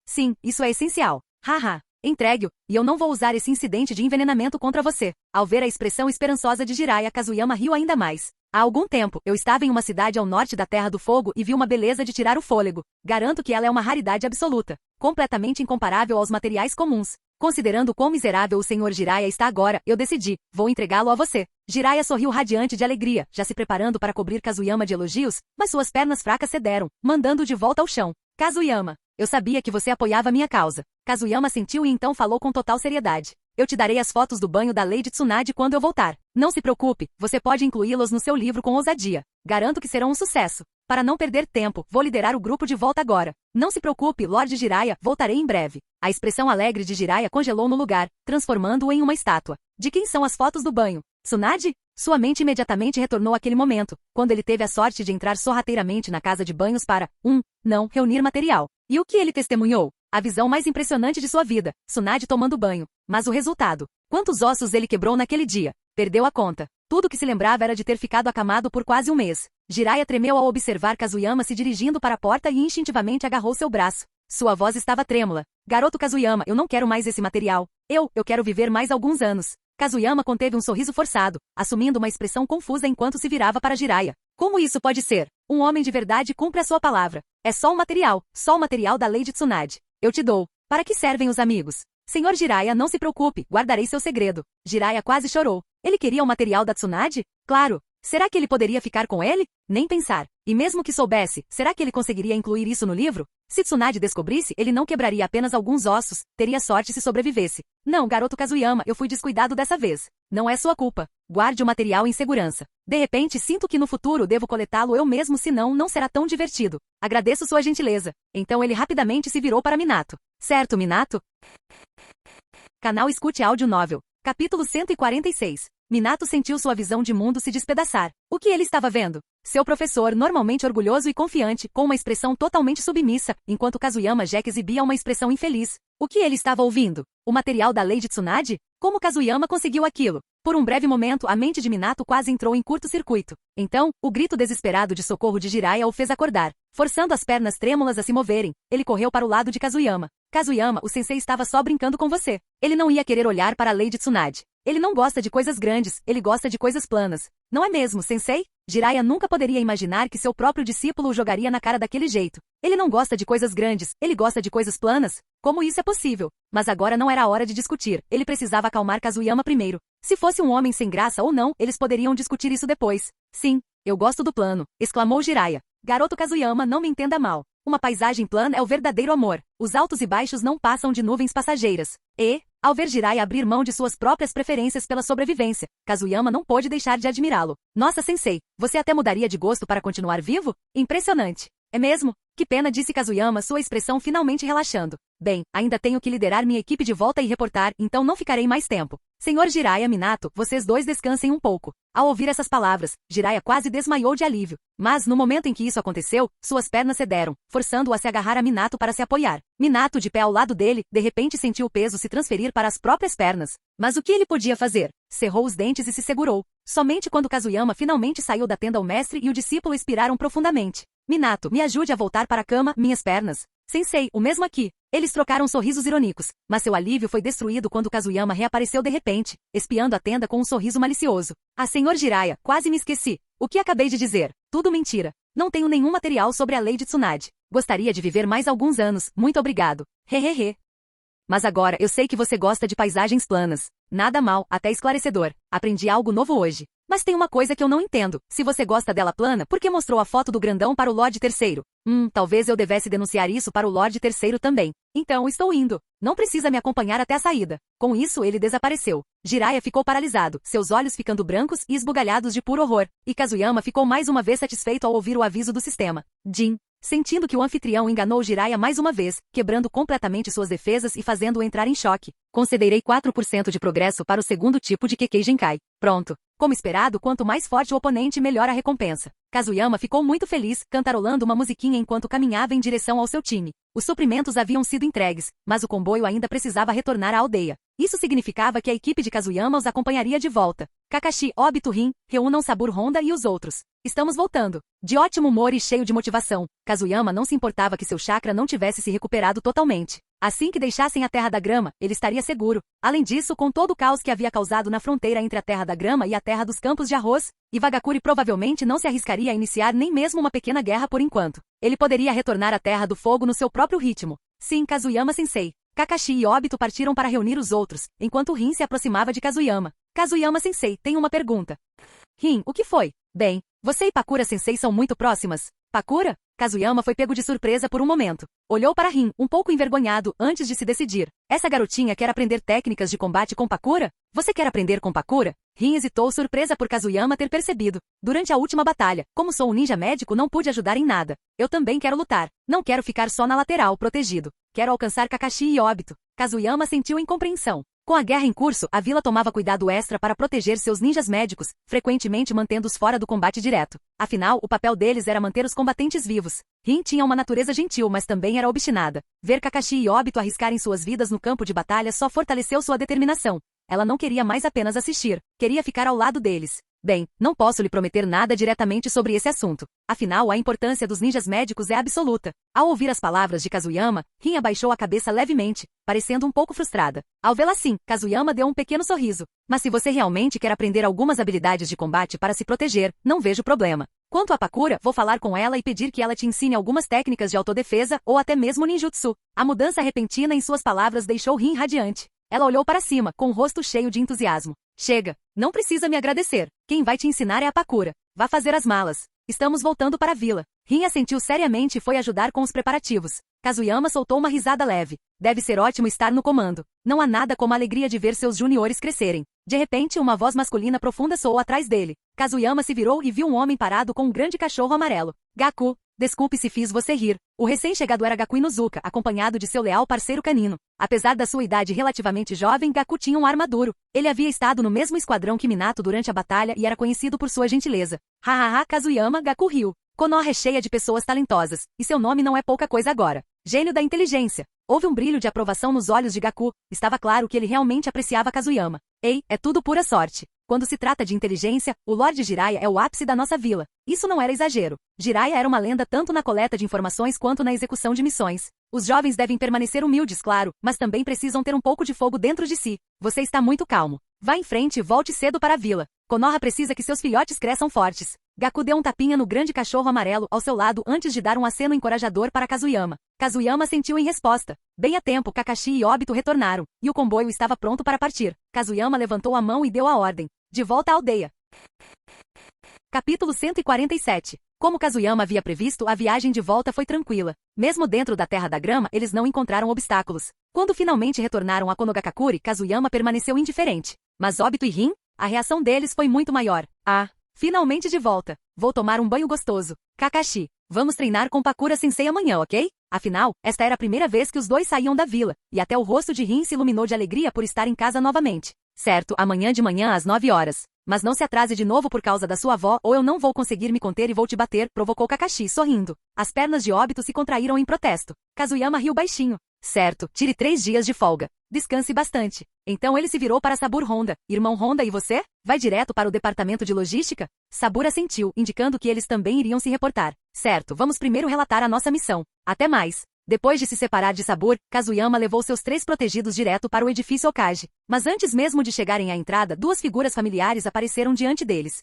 Sim, isso é essencial. Haha. Entregue-o, e eu não vou usar esse incidente de envenenamento contra você. Ao ver a expressão esperançosa de Jiraiya, Kazuyama riu ainda mais. Há algum tempo, eu estava em uma cidade ao norte da Terra do Fogo e vi uma beleza de tirar o fôlego. Garanto que ela é uma raridade absoluta, completamente incomparável aos materiais comuns. Considerando quão miserável o Sr. Jiraiya está agora, eu decidi, vou entregá-lo a você. Jiraiya sorriu radiante de alegria, já se preparando para cobrir Kazuyama de elogios, mas suas pernas fracas cederam, mandando-o de volta ao chão. Kazuyama, eu sabia que você apoiava minha causa. Kazuyama sentiu e então falou com total seriedade. Eu te darei as fotos do banho da Lady Tsunade quando eu voltar. Não se preocupe, você pode incluí-los no seu livro com ousadia. Garanto que serão um sucesso. Para não perder tempo, vou liderar o grupo de volta agora. Não se preocupe, Lord Jiraiya, voltarei em breve. A expressão alegre de Jiraiya congelou no lugar, transformando-o em uma estátua. De quem são as fotos do banho? Tsunade? Sua mente imediatamente retornou àquele momento, quando ele teve a sorte de entrar sorrateiramente na casa de banhos para, não reunir material. E o que ele testemunhou? A visão mais impressionante de sua vida, Tsunade tomando banho. Mas o resultado? Quantos ossos ele quebrou naquele dia? Perdeu a conta. Tudo que se lembrava era de ter ficado acamado por quase um mês. Jiraiya tremeu ao observar Kazuyama se dirigindo para a porta e instintivamente agarrou seu braço. Sua voz estava trêmula. Garoto Kazuyama, eu não quero mais esse material. Eu quero viver mais alguns anos. Kazuyama conteve um sorriso forçado, assumindo uma expressão confusa enquanto se virava para Jiraiya. Como isso pode ser? Um homem de verdade cumpre a sua palavra. É só o material da Lady Tsunade. Eu te dou. Para que servem os amigos? Senhor Jiraiya, não se preocupe, guardarei seu segredo. Jiraiya quase chorou. Ele queria o material da Tsunade? Claro. Será que ele poderia ficar com ele? Nem pensar. E mesmo que soubesse, será que ele conseguiria incluir isso no livro? Se Tsunade descobrisse, ele não quebraria apenas alguns ossos, teria sorte se sobrevivesse. Não, garoto Kazuyama, eu fui descuidado dessa vez. Não é sua culpa. Guarde o material em segurança. De repente, sinto que no futuro devo coletá-lo eu mesmo, senão não será tão divertido. Agradeço sua gentileza. Então ele rapidamente se virou para Minato. Certo, Minato? Canal Escute Áudio Novel. Capítulo 146. Minato sentiu sua visão de mundo se despedaçar. O que ele estava vendo? Seu professor, normalmente orgulhoso e confiante, com uma expressão totalmente submissa, enquanto Kazuyama Jack exibia uma expressão infeliz. O que ele estava ouvindo? O material da Lady Tsunade? Como Kazuyama conseguiu aquilo? Por um breve momento, a mente de Minato quase entrou em curto-circuito. Então, o grito desesperado de socorro de Jiraiya o fez acordar. Forçando as pernas trêmulas a se moverem, ele correu para o lado de Kazuyama. Kazuyama, o sensei estava só brincando com você. Ele não ia querer olhar para a Lady Tsunade. Ele não gosta de coisas grandes, ele gosta de coisas planas. Não é mesmo, sensei? Jiraiya nunca poderia imaginar que seu próprio discípulo o jogaria na cara daquele jeito. Ele não gosta de coisas grandes, ele gosta de coisas planas? Como isso é possível? Mas agora não era a hora de discutir, ele precisava acalmar Kazuyama primeiro. Se fosse um homem sem graça ou não, eles poderiam discutir isso depois. Sim, eu gosto do plano, exclamou Jiraiya. Garoto Kazuyama, não me entenda mal. Uma paisagem plana é o verdadeiro amor. Os altos e baixos não passam de nuvens passageiras. E, ao ver Jiraiya abrir mão de suas próprias preferências pela sobrevivência, Kazuyama não pôde deixar de admirá-lo. Nossa, sensei, você até mudaria de gosto para continuar vivo? Impressionante. É mesmo? Que pena, disse Kazuyama, sua expressão finalmente relaxando. Bem, ainda tenho que liderar minha equipe de volta e reportar, então não ficarei mais tempo. Senhor Jiraiya, Minato, vocês dois descansem um pouco. Ao ouvir essas palavras, Jiraiya quase desmaiou de alívio. Mas, no momento em que isso aconteceu, suas pernas cederam, forçando-o a se agarrar a Minato para se apoiar. Minato, de pé ao lado dele, de repente sentiu o peso se transferir para as próprias pernas. Mas o que ele podia fazer? Cerrou os dentes e se segurou. Somente quando Kazuyama finalmente saiu da tenda, o mestre e o discípulo expiraram profundamente. Minato, me ajude a voltar para a cama, minhas pernas. Sensei, o mesmo aqui. Eles trocaram sorrisos irônicos, mas seu alívio foi destruído quando Kazuyama reapareceu de repente, espiando a tenda com um sorriso malicioso. Ah, senhor Jiraiya, quase me esqueci. O que acabei de dizer? Tudo mentira. Não tenho nenhum material sobre a lei de Tsunade. Gostaria de viver mais alguns anos, muito obrigado. Hehehe. Mas agora eu sei que você gosta de paisagens planas. Nada mal, até esclarecedor. Aprendi algo novo hoje. Mas tem uma coisa que eu não entendo. Se você gosta dela plana, por que mostrou a foto do grandão para o Lorde Terceiro? Talvez eu devesse denunciar isso para o Lorde Terceiro também. Então estou indo. Não precisa me acompanhar até a saída. Com isso ele desapareceu. Jiraiya ficou paralisado, seus olhos ficando brancos e esbugalhados de puro horror. E Kazuyama ficou mais uma vez satisfeito ao ouvir o aviso do sistema. Jin. Sentindo que o anfitrião enganou Jiraiya mais uma vez, quebrando completamente suas defesas e fazendo-o entrar em choque. Concederei 4% de progresso para o segundo tipo de Kekkei Genkai. Pronto. Como esperado, quanto mais forte o oponente, melhor a recompensa. Kazuyama ficou muito feliz, cantarolando uma musiquinha enquanto caminhava em direção ao seu time. Os suprimentos haviam sido entregues, mas o comboio ainda precisava retornar à aldeia. Isso significava que a equipe de Kazuyama os acompanharia de volta. Kakashi, Obito, Rin, reúnam Saburo Honda e os outros. Estamos voltando. De ótimo humor e cheio de motivação, Kazuyama não se importava que seu chakra não tivesse se recuperado totalmente. Assim que deixassem a Terra da Grama, ele estaria seguro. Além disso, com todo o caos que havia causado na fronteira entre a Terra da Grama e a Terra dos Campos de Arroz, Iwagakure provavelmente não se arriscaria a iniciar nem mesmo uma pequena guerra por enquanto. Ele poderia retornar à Terra do Fogo no seu próprio ritmo. Sim, Kazuyama-sensei. Kakashi e Obito partiram para reunir os outros, enquanto Rin se aproximava de Kazuyama. Kazuyama-sensei, tenho uma pergunta. Rin, o que foi? Bem, você e Pakura-sensei são muito próximas. Pakura? Kazuyama foi pego de surpresa por um momento. Olhou para Rin, um pouco envergonhado, antes de se decidir. Essa garotinha quer aprender técnicas de combate com Pakura? Você quer aprender com Pakura? Rin hesitou, surpresa por Kazuyama ter percebido. Durante a última batalha, como sou um ninja médico, não pude ajudar em nada. Eu também quero lutar. Não quero ficar só na lateral, protegido. Quero alcançar Kakashi e Obito. Kazuyama sentiu incompreensão. Com a guerra em curso, a vila tomava cuidado extra para proteger seus ninjas médicos, frequentemente mantendo-os fora do combate direto. Afinal, o papel deles era manter os combatentes vivos. Rin tinha uma natureza gentil, mas também era obstinada. Ver Kakashi e Obito arriscarem suas vidas no campo de batalha só fortaleceu sua determinação. Ela não queria mais apenas assistir, queria ficar ao lado deles. Bem, não posso lhe prometer nada diretamente sobre esse assunto. Afinal, a importância dos ninjas médicos é absoluta. Ao ouvir as palavras de Kazuyama, Rin abaixou a cabeça levemente, parecendo um pouco frustrada. Ao vê-la assim, Kazuyama deu um pequeno sorriso. Mas se você realmente quer aprender algumas habilidades de combate para se proteger, não vejo problema. Quanto a Pakura, vou falar com ela e pedir que ela te ensine algumas técnicas de autodefesa ou até mesmo ninjutsu. A mudança repentina em suas palavras deixou Rin radiante. Ela olhou para cima, com o rosto cheio de entusiasmo. Chega, não precisa me agradecer. Quem vai te ensinar é a Pakura. Vá fazer as malas. Estamos voltando para a vila. Rin assentiu seriamente e foi ajudar com os preparativos. Kazuyama soltou uma risada leve. Deve ser ótimo estar no comando. Não há nada como a alegria de ver seus juniores crescerem. De repente, uma voz masculina profunda soou atrás dele. Kazuyama se virou e viu um homem parado com um grande cachorro amarelo. Gaku. Desculpe se fiz você rir. O recém-chegado era Gaku Inuzuka, acompanhado de seu leal parceiro canino. Apesar da sua idade relativamente jovem, Gaku tinha um ar maduro. Ele havia estado no mesmo esquadrão que Minato durante a batalha e era conhecido por sua gentileza. Hahaha, Kazuyama, Gaku riu. Konoha é cheia de pessoas talentosas, e seu nome não é pouca coisa agora. Gênio da inteligência. Houve um brilho de aprovação nos olhos de Gaku. Estava claro que ele realmente apreciava Kazuyama. Ei, é tudo pura sorte. Quando se trata de inteligência, o Lorde Jiraiya é o ápice da nossa vila. Isso não era exagero. Jiraiya era uma lenda tanto na coleta de informações quanto na execução de missões. Os jovens devem permanecer humildes, claro, mas também precisam ter um pouco de fogo dentro de si. Você está muito calmo. Vá em frente e volte cedo para a vila. Konoha precisa que seus filhotes cresçam fortes. Gaku deu um tapinha no grande cachorro amarelo ao seu lado antes de dar um aceno encorajador para Kazuyama. Kazuyama sentiu em resposta. Bem a tempo, Kakashi e Obito retornaram, e o comboio estava pronto para partir. Kazuyama levantou a mão e deu a ordem. De volta à aldeia. Capítulo 147. Como Kazuyama havia previsto, a viagem de volta foi tranquila. Mesmo dentro da Terra da Grama, eles não encontraram obstáculos. Quando finalmente retornaram a Konogakakure, Kazuyama permaneceu indiferente. Mas Obito e Rin? A reação deles foi muito maior. Ah, Finalmente de volta. Vou tomar um banho gostoso. Kakashi. Vamos treinar com Pakura Sensei amanhã, ok? Afinal, esta era a primeira vez que os dois saíam da vila, e até o rosto de Rin se iluminou de alegria por estar em casa novamente. Certo, amanhã de manhã às 9 horas. Mas não se atrase de novo por causa da sua avó, ou eu não vou conseguir me conter e vou te bater, provocou Kakashi, sorrindo. As pernas de Obito se contraíram em protesto. Kazuyama riu baixinho. Certo, tire 3 dias de folga. Descanse bastante. Então ele se virou para Saburo Honda. Irmão Honda, e você? Vai direto para o departamento de logística? Saburo assentiu, indicando que eles também iriam se reportar. Certo, vamos primeiro relatar a nossa missão. Até mais. Depois de se separar de Saburo, Kazuyama levou seus 3 protegidos direto para o edifício Okage. Mas antes mesmo de chegarem à entrada, 2 figuras familiares apareceram diante deles.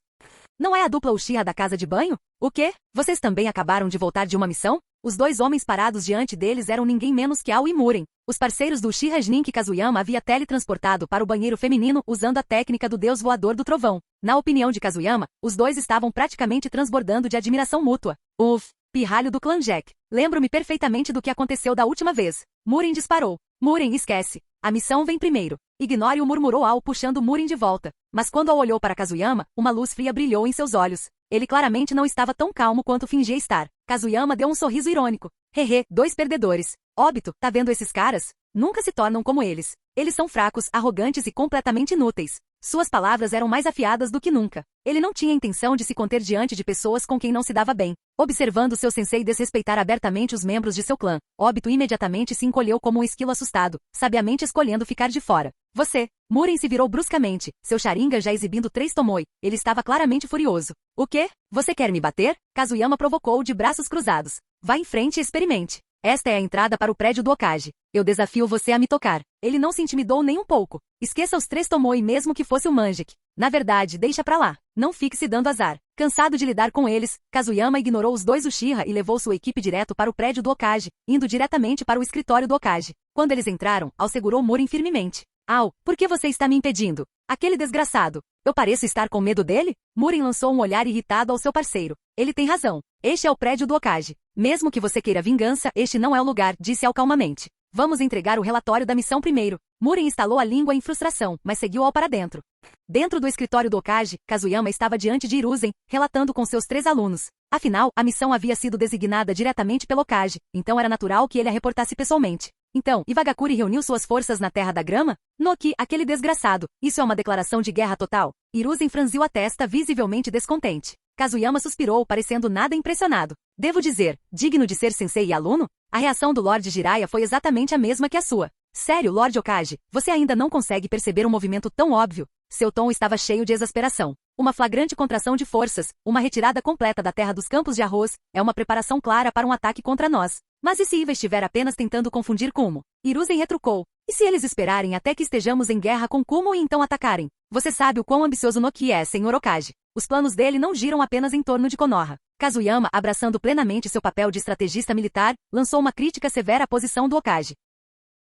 Não é a dupla Uchiha da casa de banho? O quê? Vocês também acabaram de voltar de uma missão? Os 2 homens parados diante deles eram ninguém menos que Ao e Muren, os parceiros do Uchiha Jinin que Kazuyama havia teletransportado para o banheiro feminino usando a técnica do deus voador do trovão. Na opinião de Kazuyama, os 2 estavam praticamente transbordando de admiração mútua. Uff, pirralho do clã Jack. Lembro-me perfeitamente do que aconteceu da última vez. Muren disparou. Muren, esquece. A missão vem primeiro. Ignore-o, murmurou Ao puxando Muren de volta. Mas quando Ao olhou para Kazuyama, uma luz fria brilhou em seus olhos. Ele claramente não estava tão calmo quanto fingia estar. Kazuyama deu um sorriso irônico. Hehe, 2 perdedores. Obito, tá vendo esses caras? Nunca se tornam como eles. Eles são fracos, arrogantes e completamente inúteis. Suas palavras eram mais afiadas do que nunca. Ele não tinha intenção de se conter diante de pessoas com quem não se dava bem. Observando seu sensei desrespeitar abertamente os membros de seu clã, Obito imediatamente se encolheu como um esquilo assustado, sabiamente escolhendo ficar de fora. Você. Muren se virou bruscamente, seu Sharingan já exibindo 3 Tomoe. Ele estava claramente furioso. O quê? Você quer me bater? Kazuyama provocou de braços cruzados. Vá em frente e experimente. Esta é a entrada para o prédio do Okage. Eu desafio você a me tocar. Ele não se intimidou nem um pouco. Esqueça os 3 Tomoe mesmo que fosse o Manjik. Na verdade, deixa pra lá. Não fique se dando azar. Cansado de lidar com eles, Kazuyama ignorou os 2 Uchiha e levou sua equipe direto para o prédio do Okage, indo diretamente para o escritório do Okage. Quando eles entraram, Ao segurou Muren firmemente. Ao, por que você está me impedindo? Aquele desgraçado. Eu pareço estar com medo dele? Muren lançou um olhar irritado ao seu parceiro. Ele tem razão. Este é o prédio do Okage. Mesmo que você queira vingança, este não é o lugar, disse Ao calmamente. Vamos entregar o relatório da missão primeiro. Muren estalou a língua em frustração, mas seguiu Ao para dentro. Dentro do escritório do Okage, Kazuyama estava diante de Hiruzen, relatando com seus 3 alunos. Afinal, a missão havia sido designada diretamente pelo Okage, então era natural que ele a reportasse pessoalmente. Então, Iwagakuri reuniu suas forças na Terra da Grama? Noki, aquele desgraçado. Isso é uma declaração de guerra total? Hiruzen franziu a testa visivelmente descontente. Kazuyama suspirou, parecendo nada impressionado. Devo dizer, digno de ser sensei e aluno? A reação do Lord Jiraiya foi exatamente a mesma que a sua. Sério, Lord Okage, você ainda não consegue perceber um movimento tão óbvio? Seu tom estava cheio de exasperação. Uma flagrante contração de forças, uma retirada completa da terra dos campos de arroz, é uma preparação clara para um ataque contra nós. Mas e se Iva estiver apenas tentando confundir Kumo? Hiruzen retrucou. E se eles esperarem até que estejamos em guerra com Kumo e então atacarem? Você sabe o quão ambicioso Noki é, Sr. Okage. Os planos dele não giram apenas em torno de Konoha. Kazuyama, abraçando plenamente seu papel de estrategista militar, lançou uma crítica severa à posição do Okage.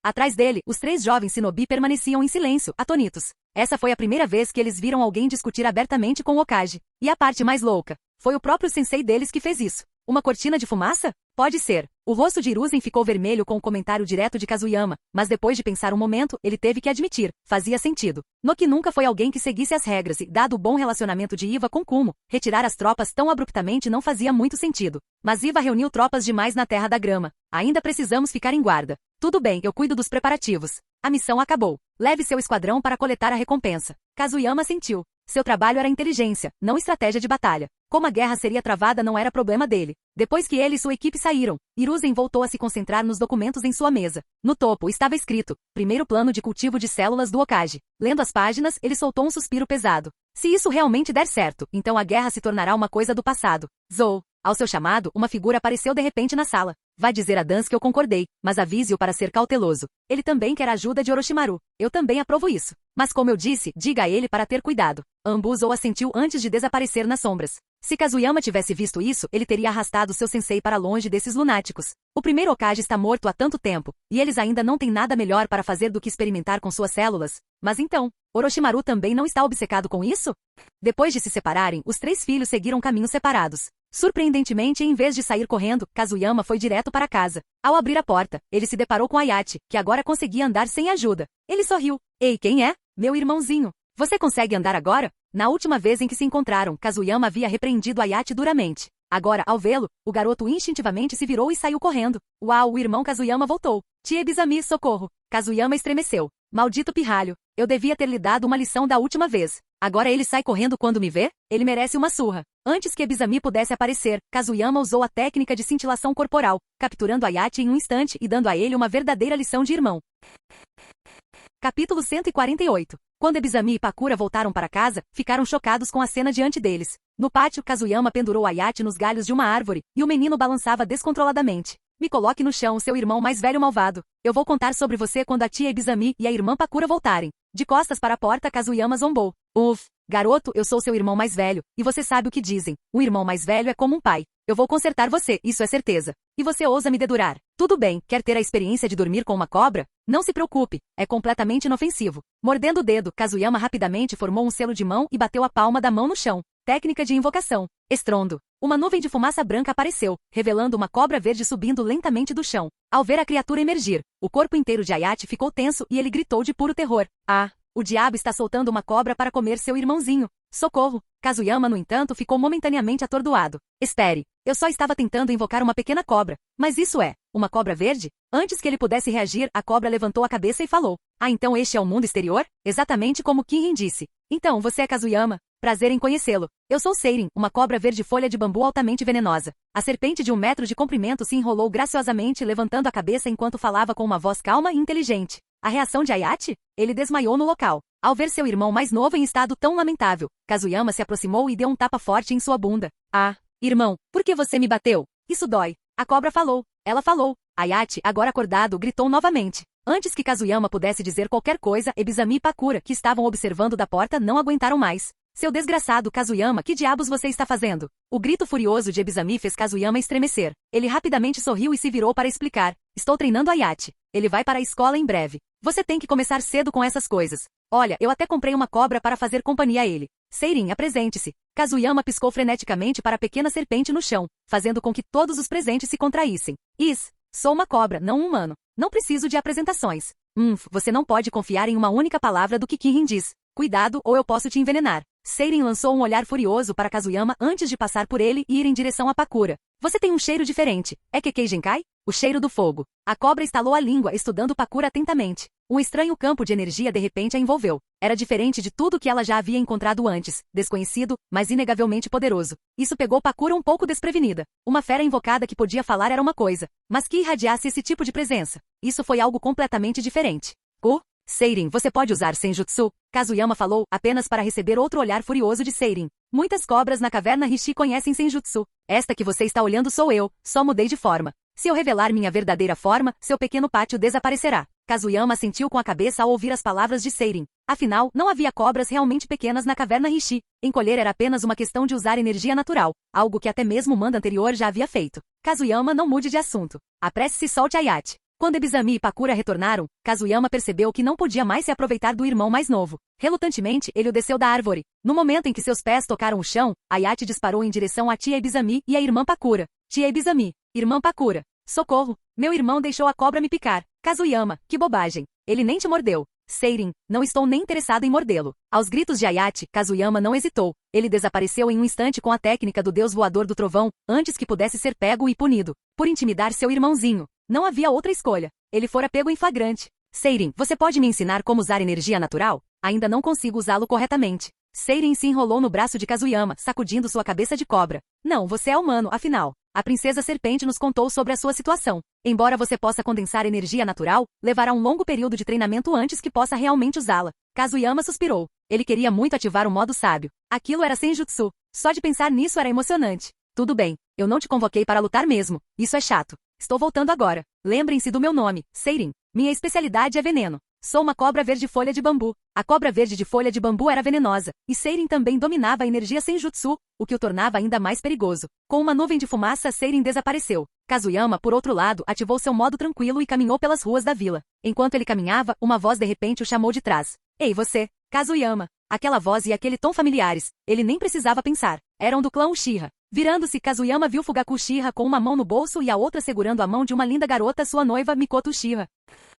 Atrás dele, os 3 jovens shinobi permaneciam em silêncio, atônitos. Essa foi a primeira vez que eles viram alguém discutir abertamente com o Okage. E a parte mais louca, foi o próprio sensei deles que fez isso. Uma cortina de fumaça? Pode ser. O rosto de Hiruzen ficou vermelho com o comentário direto de Kazuyama, mas depois de pensar um momento, ele teve que admitir, fazia sentido. Noki nunca foi alguém que seguisse as regras e, dado o bom relacionamento de Iva com Kumo, retirar as tropas tão abruptamente não fazia muito sentido. Mas Iva reuniu tropas demais na Terra da Grama. Ainda precisamos ficar em guarda. Tudo bem, eu cuido dos preparativos. A missão acabou. Leve seu esquadrão para coletar a recompensa. Kazuyama sentiu. Seu trabalho era inteligência, não estratégia de batalha. Como a guerra seria travada não era problema dele. Depois que ele e sua equipe saíram, Hiruzen voltou a se concentrar nos documentos em sua mesa. No topo estava escrito, primeiro plano de cultivo de células do Okage. Lendo as páginas, ele soltou um suspiro pesado. Se isso realmente der certo, então a guerra se tornará uma coisa do passado. Zou. Ao seu chamado, uma figura apareceu de repente na sala. Vai dizer a Dans que eu concordei, mas avise-o para ser cauteloso. Ele também quer a ajuda de Orochimaru. Eu também aprovo isso. Mas como eu disse, diga a ele para ter cuidado. Ambuzou assentiu antes de desaparecer nas sombras. Se Kazuyama tivesse visto isso, ele teria arrastado seu sensei para longe desses lunáticos. O primeiro Okage está morto há tanto tempo, e eles ainda não têm nada melhor para fazer do que experimentar com suas células. Mas então, Orochimaru também não está obcecado com isso? Depois de se separarem, os 3 filhos seguiram caminhos separados. Surpreendentemente, em vez de sair correndo, Kazuyama foi direto para casa. Ao abrir a porta, ele se deparou com Ayate, que agora conseguia andar sem ajuda. Ele sorriu. Ei, quem é? Meu irmãozinho. Você consegue andar agora? Na última vez em que se encontraram, Kazuyama havia repreendido Ayate duramente. Agora, ao vê-lo, o garoto instintivamente se virou e saiu correndo. Uau, o irmão Kazuyama voltou. Tia Ebizami, socorro. Kazuyama estremeceu. Maldito pirralho. Eu devia ter lhe dado uma lição da última vez. Agora ele sai correndo quando me vê? Ele merece uma surra. Antes que Ebizami pudesse aparecer, Kazuyama usou a técnica de cintilação corporal, capturando Ayate em um instante e dando a ele uma verdadeira lição de irmão. Capítulo 148. Quando Ebizami e Pakura voltaram para casa, ficaram chocados com a cena diante deles. No pátio, Kazuyama pendurou Ayate nos galhos de uma árvore, e o menino balançava descontroladamente. Me coloque no chão, seu irmão mais velho malvado. Eu vou contar sobre você quando a tia Ebizami e a irmã Pakura voltarem. De costas para a porta, Kazuyama zombou. Garoto, eu sou seu irmão mais velho, e você sabe o que dizem. Um irmão mais velho é como um pai. Eu vou consertar você, isso é certeza. E você ousa me dedurar. Tudo bem, quer ter a experiência de dormir com uma cobra? Não se preocupe, é completamente inofensivo. Mordendo o dedo, Kazuyama rapidamente formou um selo de mão e bateu a palma da mão no chão. Técnica de invocação. Estrondo. Uma nuvem de fumaça branca apareceu, revelando uma cobra verde subindo lentamente do chão. Ao ver a criatura emergir, o corpo inteiro de Ayate ficou tenso e ele gritou de puro terror. Ah! O diabo está soltando uma cobra para comer seu irmãozinho. Socorro! Kazuyama, no entanto, ficou momentaneamente atordoado. Espere, eu só estava tentando invocar uma pequena cobra. Mas isso é, uma cobra verde? Antes que ele pudesse reagir, a cobra levantou a cabeça e falou. Ah, então este é o mundo exterior? Exatamente como Kirin disse. Então, você é Kazuyama? Prazer em conhecê-lo. Eu sou Seirin, uma cobra verde folha de bambu altamente venenosa. A serpente de 1 metro de comprimento se enrolou graciosamente, levantando a cabeça enquanto falava com uma voz calma e inteligente. A reação de Ayate? Ele desmaiou no local. Ao ver seu irmão mais novo em estado tão lamentável, Kazuyama se aproximou e deu um tapa forte em sua bunda. Ah, irmão, por que você me bateu? Isso dói. A cobra falou. Ela falou. Ayate, agora acordado, gritou novamente. Antes que Kazuyama pudesse dizer qualquer coisa, Ebizami e Pakura, que estavam observando da porta, não aguentaram mais. Seu desgraçado Kazuyama, que diabos você está fazendo? O grito furioso de Ebizami fez Kazuyama estremecer. Ele rapidamente sorriu e se virou para explicar. Estou treinando Ayate. Ele vai para a escola em breve. Você tem que começar cedo com essas coisas. Olha, eu até comprei uma cobra para fazer companhia a ele. Seirin, apresente-se. Kazuyama piscou freneticamente para a pequena serpente no chão, fazendo com que todos os presentes se contraíssem. Sou uma cobra, não um humano. Não preciso de apresentações. Você não pode confiar em uma única palavra do que Kirin diz. Cuidado ou eu posso te envenenar. Seirin lançou um olhar furioso para Kazuyama antes de passar por ele e ir em direção a Pakura. Você tem um cheiro diferente. É Kekkei Genkai? O cheiro do fogo. A cobra estalou a língua, estudando Pakura atentamente. Um estranho campo de energia de repente a envolveu. Era diferente de tudo que ela já havia encontrado antes, desconhecido, mas inegavelmente poderoso. Isso pegou Pakura um pouco desprevenida. Uma fera invocada que podia falar era uma coisa, mas que irradiasse esse tipo de presença. Isso foi algo completamente diferente. Seirin, você pode usar Senjutsu? Kazuyama falou, apenas para receber outro olhar furioso de Seirin. Muitas cobras na caverna Rishi conhecem Senjutsu. Esta que você está olhando sou eu, só mudei de forma. Se eu revelar minha verdadeira forma, seu pequeno pátio desaparecerá. Kazuyama sentiu com a cabeça ao ouvir as palavras de Seirin. Afinal, não havia cobras realmente pequenas na caverna Rishi. Encolher era apenas uma questão de usar energia natural, algo que até mesmo o manda anterior já havia feito. Kazuyama, não mude de assunto. Apresse-se e solte Ayate. Quando Ebizami e Pakura retornaram, Kazuyama percebeu que não podia mais se aproveitar do irmão mais novo. Relutantemente, ele o desceu da árvore. No momento em que seus pés tocaram o chão, Ayate disparou em direção a tia Ebizami e a irmã Pakura. Tia Ebizami, irmã Pakura. Socorro! Meu irmão deixou a cobra me picar. Kazuyama, que bobagem. Ele nem te mordeu. Seirin, não estou nem interessado em mordê-lo. Aos gritos de Ayate, Kazuyama não hesitou. Ele desapareceu em um instante com a técnica do deus voador do trovão, antes que pudesse ser pego e punido. Por intimidar seu irmãozinho. Não havia outra escolha. Ele fora pego em flagrante. Seirin, você pode me ensinar como usar energia natural? Ainda não consigo usá-lo corretamente. Seirin se enrolou no braço de Kazuyama, sacudindo sua cabeça de cobra. Não, você é humano, afinal. A princesa serpente nos contou sobre a sua situação. Embora você possa condensar energia natural, levará um longo período de treinamento antes que possa realmente usá-la. Kazuyama suspirou. Ele queria muito ativar o modo sábio. Aquilo era Senjutsu. Só de pensar nisso era emocionante. Tudo bem, eu não te convoquei para lutar mesmo. Isso é chato. Estou voltando agora. Lembrem-se do meu nome, Seirin. Minha especialidade é veneno. Sou uma cobra verde folha de bambu. A cobra verde de folha de bambu era venenosa, e Seirin também dominava a energia Senjutsu, o que o tornava ainda mais perigoso. Com uma nuvem de fumaça, Seirin desapareceu. Kazuyama, por outro lado, ativou seu modo tranquilo e caminhou pelas ruas da vila. Enquanto ele caminhava, uma voz de repente o chamou de trás. Ei você, Kazuyama! Aquela voz e aquele tom familiares. Ele nem precisava pensar. Eram do clã Uchiha. Virando-se, Kazuyama viu Fugaku Uchiha com uma mão no bolso e a outra segurando a mão de uma linda garota, sua noiva Mikoto Uchiha.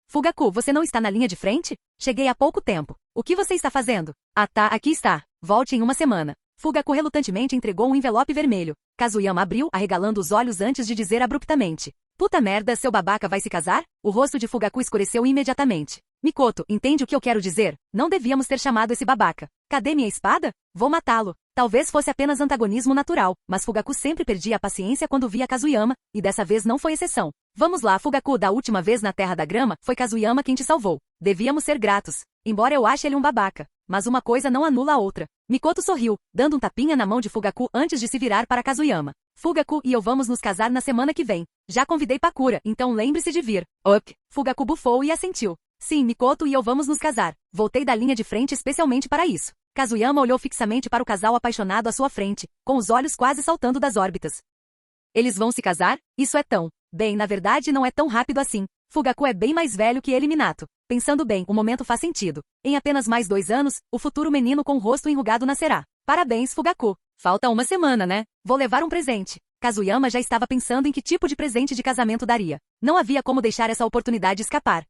Fugaku, você não está na linha de frente? Cheguei há pouco tempo. O que você está fazendo? Ah tá, aqui está. Volte em uma semana. Fugaku relutantemente entregou um envelope vermelho. Kazuyama abriu, arregalando os olhos antes de dizer abruptamente. Puta merda, seu babaca vai se casar? O rosto de Fugaku escureceu imediatamente. Mikoto, entende o que eu quero dizer? Não devíamos ter chamado esse babaca. Cadê minha espada? Vou matá-lo. Talvez fosse apenas antagonismo natural, mas Fugaku sempre perdia a paciência quando via Kazuyama, e dessa vez não foi exceção. Vamos lá, Fugaku, da última vez na Terra da Grama, foi Kazuyama quem te salvou. Devíamos ser gratos. Embora eu ache ele um babaca. Mas uma coisa não anula a outra. Mikoto sorriu, dando um tapinha na mão de Fugaku antes de se virar para Kazuyama. Fugaku e eu vamos nos casar na semana que vem. Já convidei Pakura, então lembre-se de vir. Ok. Fugaku bufou e assentiu. Sim, Mikoto e eu vamos nos casar. Voltei da linha de frente especialmente para isso. Kazuyama olhou fixamente para o casal apaixonado à sua frente, com os olhos quase saltando das órbitas. Eles vão se casar? Isso é tão... Bem, na verdade não é tão rápido assim. Fugaku é bem mais velho que ele, Minato. Pensando bem, o momento faz sentido. Em apenas mais 2 anos, o futuro menino com o rosto enrugado nascerá. Parabéns, Fugaku. Falta uma semana, né? Vou levar um presente. Kazuyama já estava pensando em que tipo de presente de casamento daria. Não havia como deixar essa oportunidade escapar.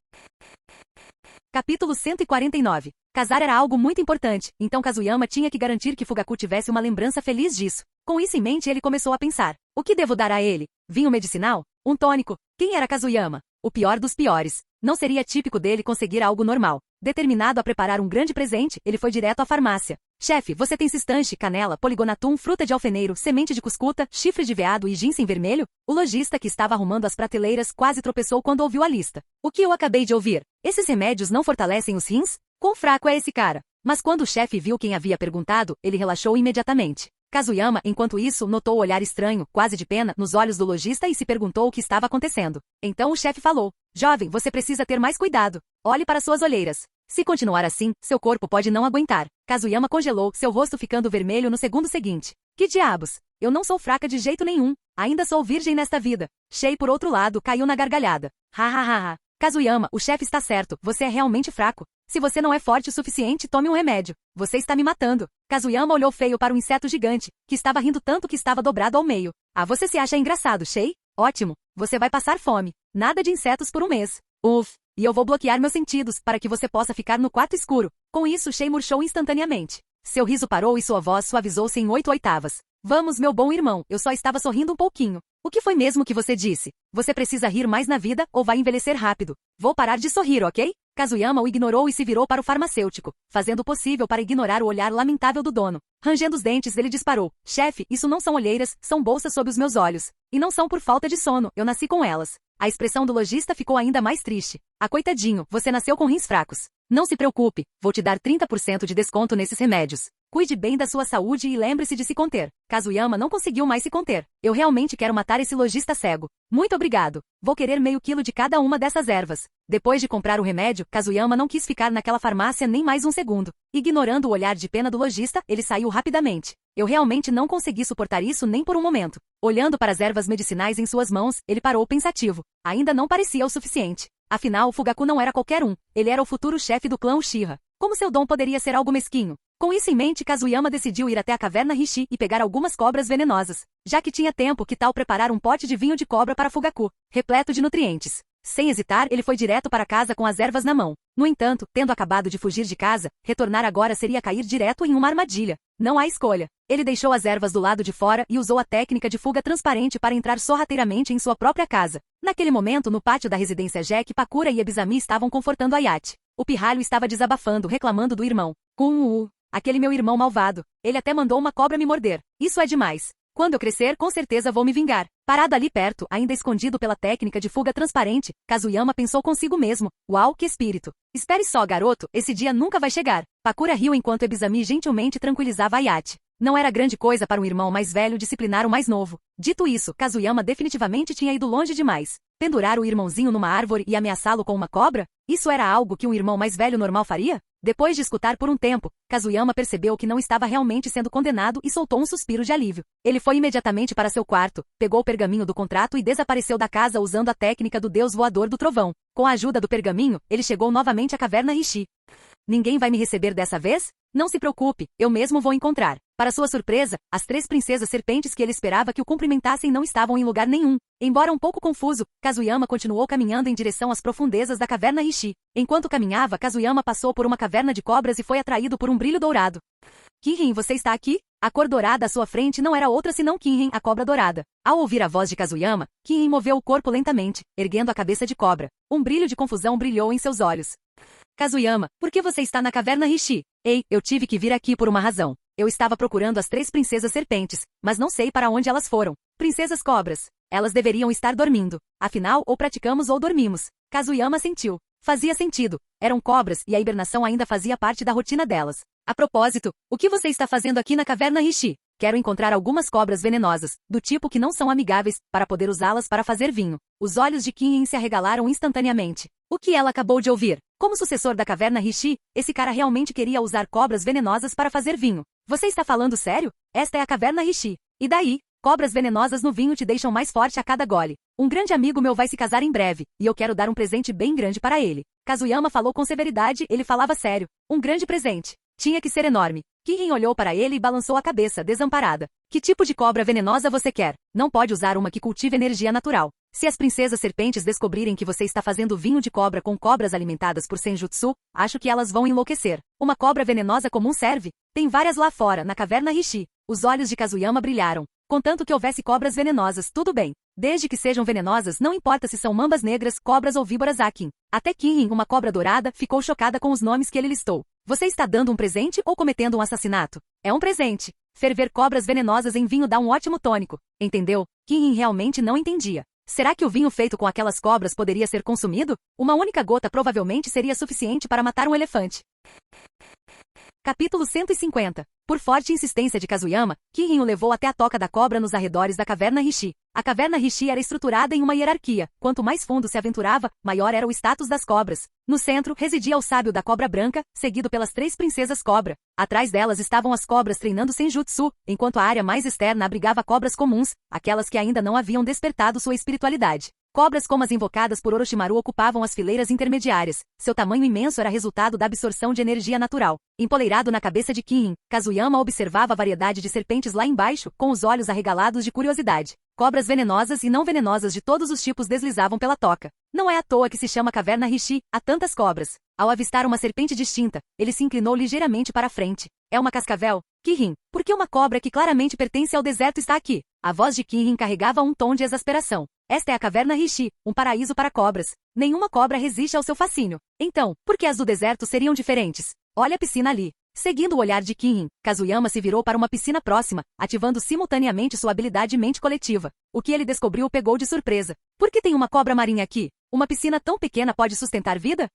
Capítulo 149. Casar era algo muito importante, então Kazuyama tinha que garantir que Fugaku tivesse uma lembrança feliz disso. Com isso em mente ele começou a pensar. O que devo dar a ele? Vinho medicinal? Um tônico? Quem era Kazuyama? O pior dos piores. Não seria típico dele conseguir algo normal. Determinado a preparar um grande presente, ele foi direto à farmácia. Chefe, você tem cistanche, canela, poligonatum, fruta de alfeneiro, semente de cuscuta, chifre de veado e ginseng vermelho? O lojista que estava arrumando as prateleiras quase tropeçou quando ouviu a lista. O que eu acabei de ouvir? Esses remédios não fortalecem os rins? Quão fraco é esse cara? Mas quando o chefe viu quem havia perguntado, ele relaxou imediatamente. Kazuyama, enquanto isso, notou o olhar estranho, quase de pena, nos olhos do lojista e se perguntou o que estava acontecendo. Então o chefe falou. Jovem, você precisa ter mais cuidado. Olhe para suas olheiras. Se continuar assim, seu corpo pode não aguentar. Kazuyama congelou, seu rosto ficando vermelho no segundo seguinte. Que diabos? Eu não sou fraca de jeito nenhum. Ainda sou virgem nesta vida. Shei, por outro lado, caiu na gargalhada. Ha ha ha ha. Kazuyama, o chefe está certo. Você é realmente fraco. Se você não é forte o suficiente, tome um remédio. Você está me matando. Kazuyama olhou feio para o inseto gigante, que estava rindo tanto que estava dobrado ao meio. Ah, você se acha engraçado, Shei? Ótimo. Você vai passar fome. Nada de insetos por um mês. Uf. E eu vou bloquear meus sentidos, para que você possa ficar no quarto escuro. Com isso, Shei murchou instantaneamente. Seu riso parou e sua voz suavizou-se em 8 oitavas. Vamos, meu bom irmão, eu só estava sorrindo um pouquinho. O que foi mesmo que você disse? Você precisa rir mais na vida, ou vai envelhecer rápido. Vou parar de sorrir, ok? Kazuyama o ignorou e se virou para o farmacêutico, fazendo o possível para ignorar o olhar lamentável do dono. Rangendo os dentes, ele disparou. Chefe, isso não são olheiras, são bolsas sob os meus olhos. E não são por falta de sono, eu nasci com elas. A expressão do lojista ficou ainda mais triste. Ah, coitadinho, você nasceu com rins fracos. Não se preocupe, vou te dar 30% de desconto nesses remédios. Cuide bem da sua saúde e lembre-se de se conter. Kazuyama não conseguiu mais se conter. Eu realmente quero matar esse lojista cego. Muito obrigado. Vou querer meio quilo de cada uma dessas ervas. Depois de comprar o remédio, Kazuyama não quis ficar naquela farmácia nem mais um segundo. Ignorando o olhar de pena do lojista, ele saiu rapidamente. Eu realmente não consegui suportar isso nem por um momento. Olhando para as ervas medicinais em suas mãos, ele parou pensativo. Ainda não parecia o suficiente. Afinal, Fugaku não era qualquer um. Ele era o futuro chefe do clã Uchiha. Como seu dom poderia ser algo mesquinho? Com isso em mente, Kazuyama decidiu ir até a caverna Rishi e pegar algumas cobras venenosas. Já que tinha tempo, que tal preparar um pote de vinho de cobra para Fugaku, repleto de nutrientes? Sem hesitar, ele foi direto para casa com as ervas na mão. No entanto, tendo acabado de fugir de casa, retornar agora seria cair direto em uma armadilha. Não há escolha. Ele deixou as ervas do lado de fora e usou a técnica de fuga transparente para entrar sorrateiramente em sua própria casa. Naquele momento, no pátio da residência Jack, Pakura e Ebizami estavam confortando Ayate. O pirralho estava desabafando, reclamando do irmão. Aquele meu irmão malvado. Ele até mandou uma cobra me morder. Isso é demais. Quando eu crescer, com certeza vou me vingar. Parado ali perto, ainda escondido pela técnica de fuga transparente, Kazuyama pensou consigo mesmo. Uau, que espírito. Espere só, garoto, esse dia nunca vai chegar. Pakura riu enquanto Ebizami gentilmente tranquilizava Ayate. Não era grande coisa para um irmão mais velho disciplinar o mais novo. Dito isso, Kazuyama definitivamente tinha ido longe demais. Pendurar o irmãozinho numa árvore e ameaçá-lo com uma cobra? Isso era algo que um irmão mais velho normal faria? Depois de escutar por um tempo, Kazuyama percebeu que não estava realmente sendo condenado e soltou um suspiro de alívio. Ele foi imediatamente para seu quarto, pegou o pergaminho do contrato e desapareceu da casa usando a técnica do deus voador do trovão. Com a ajuda do pergaminho, ele chegou novamente à caverna Rishi. Ninguém vai me receber dessa vez? Não se preocupe, eu mesmo vou encontrar. Para sua surpresa, as 3 princesas serpentes que ele esperava que o cumprimentassem não estavam em lugar nenhum. Embora um pouco confuso, Kazuyama continuou caminhando em direção às profundezas da caverna Rishi. Enquanto caminhava, Kazuyama passou por uma caverna de cobras e foi atraído por um brilho dourado. Kirin, você está aqui? A cor dourada à sua frente não era outra senão Kirin, a cobra dourada. Ao ouvir a voz de Kazuyama, Kirin moveu o corpo lentamente, erguendo a cabeça de cobra. Um brilho de confusão brilhou em seus olhos. Kazuyama, por que você está na caverna Rishi? Ei, eu tive que vir aqui por uma razão. Eu estava procurando as 3 princesas serpentes, mas não sei para onde elas foram. Princesas cobras. Elas deveriam estar dormindo. Afinal, ou praticamos ou dormimos. Kazuyama sentiu. Fazia sentido. Eram cobras e a hibernação ainda fazia parte da rotina delas. A propósito, o que você está fazendo aqui na caverna Rishi? Quero encontrar algumas cobras venenosas, do tipo que não são amigáveis, para poder usá-las para fazer vinho. Os olhos de Kirin se arregalaram instantaneamente. O que ela acabou de ouvir? Como sucessor da caverna Rishi, esse cara realmente queria usar cobras venenosas para fazer vinho. Você está falando sério? Esta é a caverna Rishi. E daí? Cobras venenosas no vinho te deixam mais forte a cada gole. Um grande amigo meu vai se casar em breve, e eu quero dar um presente bem grande para ele. Kazuyama falou com severidade, ele falava sério. Um grande presente. Tinha que ser enorme. Kirin olhou para ele e balançou a cabeça, desamparada. Que tipo de cobra venenosa você quer? Não pode usar uma que cultive energia natural. Se as princesas serpentes descobrirem que você está fazendo vinho de cobra com cobras alimentadas por senjutsu, acho que elas vão enlouquecer. Uma cobra venenosa comum serve? Tem várias lá fora, na caverna Rishi. Os olhos de Kazuyama brilharam. Contanto que houvesse cobras venenosas, tudo bem. Desde que sejam venenosas, não importa se são mambas negras, cobras ou víboras Akin. Até Kirin, uma cobra dourada, ficou chocada com os nomes que ele listou. Você está dando um presente ou cometendo um assassinato? É um presente. Ferver cobras venenosas em vinho dá um ótimo tônico. Entendeu? Kirin realmente não entendia. Será que o vinho feito com aquelas cobras poderia ser consumido? Uma única gota provavelmente seria suficiente para matar um elefante. Capítulo 150. Por forte insistência de Kazuyama, Kirin o levou até a toca da cobra nos arredores da caverna Rishi. A caverna Rishi era estruturada em uma hierarquia. Quanto mais fundo se aventurava, maior era o status das cobras. No centro, residia o sábio da cobra branca, seguido pelas 3 princesas cobra. Atrás delas estavam as cobras treinando senjutsu, enquanto a área mais externa abrigava cobras comuns, aquelas que ainda não haviam despertado sua espiritualidade. Cobras como as invocadas por Orochimaru ocupavam as fileiras intermediárias. Seu tamanho imenso era resultado da absorção de energia natural. Empoleirado na cabeça de Kirin, Kazuyama observava a variedade de serpentes lá embaixo, com os olhos arregalados de curiosidade. Cobras venenosas e não venenosas de todos os tipos deslizavam pela toca. Não é à toa que se chama caverna Rishi, há tantas cobras. Ao avistar uma serpente distinta, ele se inclinou ligeiramente para a frente. É uma cascavel? Kirin, por que uma cobra que claramente pertence ao deserto está aqui? A voz de Kirin carregava um tom de exasperação. Esta é a caverna Rishi, um paraíso para cobras. Nenhuma cobra resiste ao seu fascínio. Então, por que as do deserto seriam diferentes? Olha a piscina ali. Seguindo o olhar de Kirin, Kazuyama se virou para uma piscina próxima, ativando simultaneamente sua habilidade mente coletiva. O que ele descobriu o pegou de surpresa. Por que tem uma cobra marinha aqui? Uma piscina tão pequena pode sustentar vida?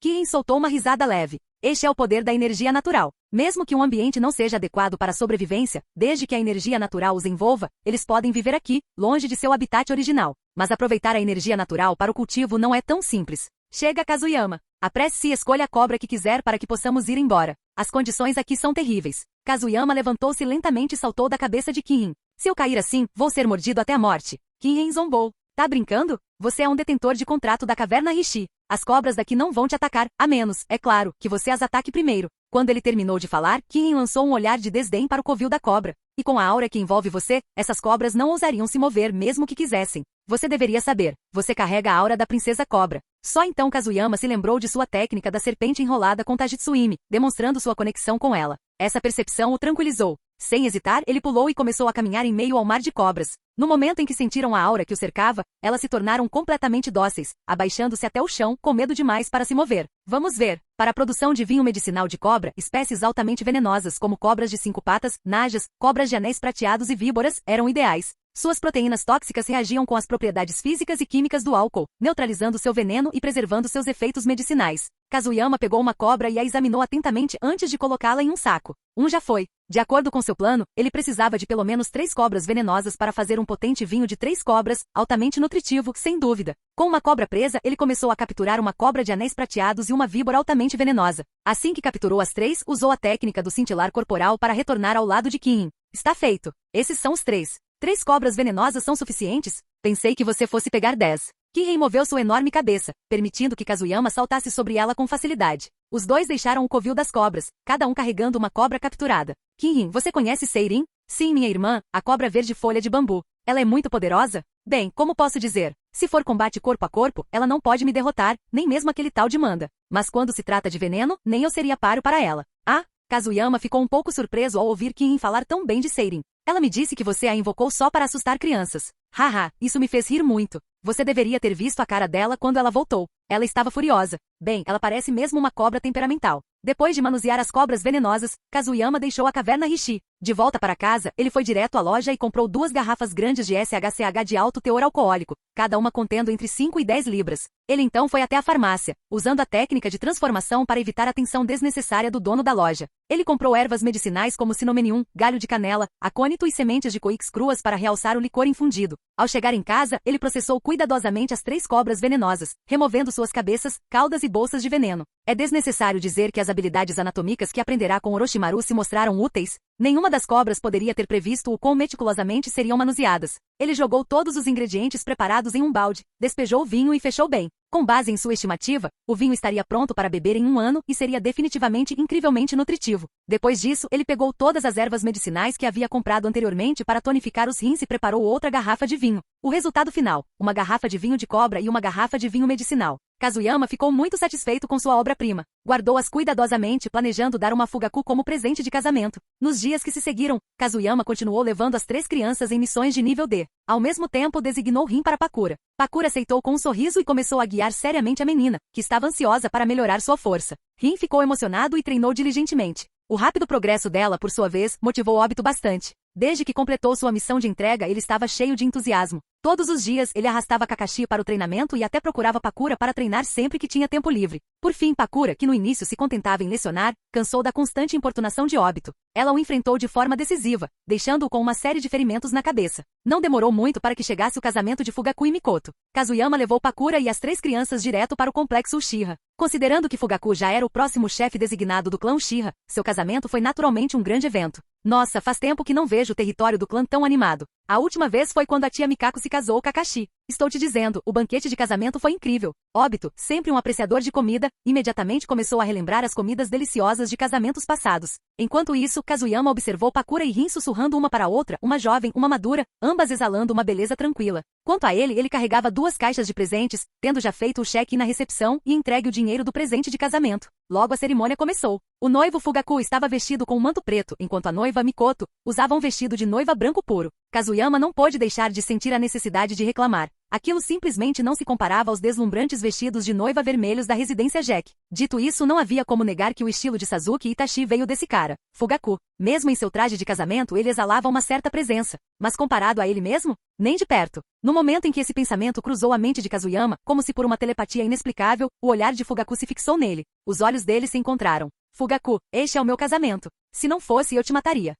Kirin soltou uma risada leve. Este é o poder da energia natural. Mesmo que um ambiente não seja adequado para a sobrevivência, desde que a energia natural os envolva, eles podem viver aqui, longe de seu habitat original. Mas aproveitar a energia natural para o cultivo não é tão simples. Chega, Kazuyama. Apresse-se e escolha a cobra que quiser para que possamos ir embora. As condições aqui são terríveis. Kazuyama levantou-se lentamente e saltou da cabeça de Kirin. Se eu cair assim, vou ser mordido até a morte. Kirin zombou. Tá brincando? Você é um detentor de contrato da caverna Rishi. As cobras daqui não vão te atacar, a menos, é claro, que você as ataque primeiro. Quando ele terminou de falar, Kirin lançou um olhar de desdém para o covil da cobra. E com a aura que envolve você, essas cobras não ousariam se mover mesmo que quisessem. Você deveria saber. Você carrega a aura da princesa cobra. Só então Kazuyama se lembrou de sua técnica da serpente enrolada com Tajitsuimi, demonstrando sua conexão com ela. Essa percepção o tranquilizou. Sem hesitar, ele pulou e começou a caminhar em meio ao mar de cobras. No momento em que sentiram a aura que o cercava, elas se tornaram completamente dóceis, abaixando-se até o chão, com medo demais para se mover. Vamos ver. Para a produção de vinho medicinal de cobra, espécies altamente venenosas como cobras de 5 patas, najas, cobras de anéis prateados e víboras, eram ideais. Suas proteínas tóxicas reagiam com as propriedades físicas e químicas do álcool, neutralizando seu veneno e preservando seus efeitos medicinais. Kazuyama pegou uma cobra e a examinou atentamente antes de colocá-la em um saco. Já foi. De acordo com seu plano, ele precisava de pelo menos 3 cobras venenosas para fazer um potente vinho de 3 cobras, altamente nutritivo, sem dúvida. Com uma cobra presa, ele começou a capturar uma cobra de anéis prateados e uma víbora altamente venenosa. Assim que capturou as 3, usou a técnica do cintilar corporal para retornar ao lado de Kirin. Está feito. Esses são os 3. 3 cobras venenosas são suficientes? Pensei que você fosse pegar 10. Kirin moveu sua enorme cabeça, permitindo que Kazuyama saltasse sobre ela com facilidade. Os dois deixaram o covil das cobras, cada um carregando uma cobra capturada. Kinhin, você conhece Seirin? Sim, minha irmã, a cobra verde folha de bambu. Ela é muito poderosa? Bem, como posso dizer? Se for combate corpo a corpo, ela não pode me derrotar, nem mesmo aquele tal de Manda. Mas quando se trata de veneno, nem eu seria páreo para ela. Ah? Kazuyama ficou um pouco surpreso ao ouvir Kinhin falar tão bem de Seirin. Ela me disse que você a invocou só para assustar crianças. Haha, isso me fez rir muito. Você deveria ter visto a cara dela quando ela voltou. Ela estava furiosa. Bem, ela parece mesmo uma cobra temperamental. Depois de manusear as cobras venenosas, Kazuyama deixou a caverna Rishi. De volta para casa, ele foi direto à loja e comprou 2 garrafas grandes de SHCH de alto teor alcoólico, cada uma contendo entre 5 e 10 libras. Ele então foi até a farmácia, usando a técnica de transformação para evitar a tensão desnecessária do dono da loja. Ele comprou ervas medicinais como cinomenium, galho de canela, acônito e sementes de coix cruas para realçar o licor infundido. Ao chegar em casa, ele processou cuidadosamente as 3 cobras venenosas, removendo suas cabeças, caudas e bolsas de veneno. É desnecessário dizer que as habilidades anatômicas que aprenderá com Orochimaru se mostraram úteis. Nenhuma das cobras poderia ter previsto o quão meticulosamente seriam manuseadas. Ele jogou todos os ingredientes preparados em um balde, despejou o vinho e fechou bem. Com base em sua estimativa, o vinho estaria pronto para beber em 1 ano e seria definitivamente incrivelmente nutritivo. Depois disso, ele pegou todas as ervas medicinais que havia comprado anteriormente para tonificar os rins e preparou outra garrafa de vinho. O resultado final, uma garrafa de vinho de cobra e uma garrafa de vinho medicinal. Kazuyama ficou muito satisfeito com sua obra-prima. Guardou-as cuidadosamente, planejando dar uma Fugaku como presente de casamento. Nos dias que se seguiram, Kazuyama continuou levando as 3 crianças em missões de nível D. Ao mesmo tempo, designou Rin para Pakura. Pakura aceitou com um sorriso e começou a guiar seriamente a menina, que estava ansiosa para melhorar sua força. Rin ficou emocionado e treinou diligentemente. O rápido progresso dela, por sua vez, motivou Obito bastante. Desde que completou sua missão de entrega, ele estava cheio de entusiasmo. Todos os dias, ele arrastava Kakashi para o treinamento e até procurava Pakura para treinar sempre que tinha tempo livre. Por fim, Pakura, que no início se contentava em lecionar, cansou da constante importunação de Obito. Ela o enfrentou de forma decisiva, deixando-o com uma série de ferimentos na cabeça. Não demorou muito para que chegasse o casamento de Fugaku e Mikoto. Kazuyama levou Pakura e as 3 crianças direto para o complexo Uchiha. Considerando que Fugaku já era o próximo chefe designado do clã Uchiha, seu casamento foi naturalmente um grande evento. Nossa, faz tempo que não vejo o território do clã tão animado. A última vez foi quando a tia Mikako se casou com Kakashi. Estou te dizendo, o banquete de casamento foi incrível. Obito, sempre um apreciador de comida, imediatamente começou a relembrar as comidas deliciosas de casamentos passados. Enquanto isso, Kazuyama observou Pakura e Rin sussurrando uma para a outra, uma jovem, uma madura, ambas exalando uma beleza tranquila. Quanto a ele carregava 2 caixas de presentes, tendo já feito o check-in na recepção e entregue o dinheiro do presente de casamento. Logo a cerimônia começou. O noivo Fugaku estava vestido com um manto preto, enquanto a noiva Mikoto usava um vestido de noiva branco puro. Kazuyama não pôde deixar de sentir a necessidade de reclamar. Aquilo simplesmente não se comparava aos deslumbrantes vestidos de noiva vermelhos da residência Jack. Dito isso, não havia como negar que o estilo de Sasuke Itachi veio desse cara, Fugaku. Mesmo em seu traje de casamento, ele exalava uma certa presença. Mas comparado a ele mesmo? Nem de perto. No momento em que esse pensamento cruzou a mente de Kazuyama, como se por uma telepatia inexplicável, o olhar de Fugaku se fixou nele. Os olhos dele se encontraram. Fugaku, este é o meu casamento. Se não fosse, eu te mataria.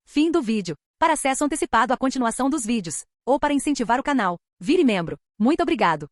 Fim do vídeo. Para acesso antecipado à continuação dos vídeos, ou para incentivar o canal, vire membro. Muito obrigado.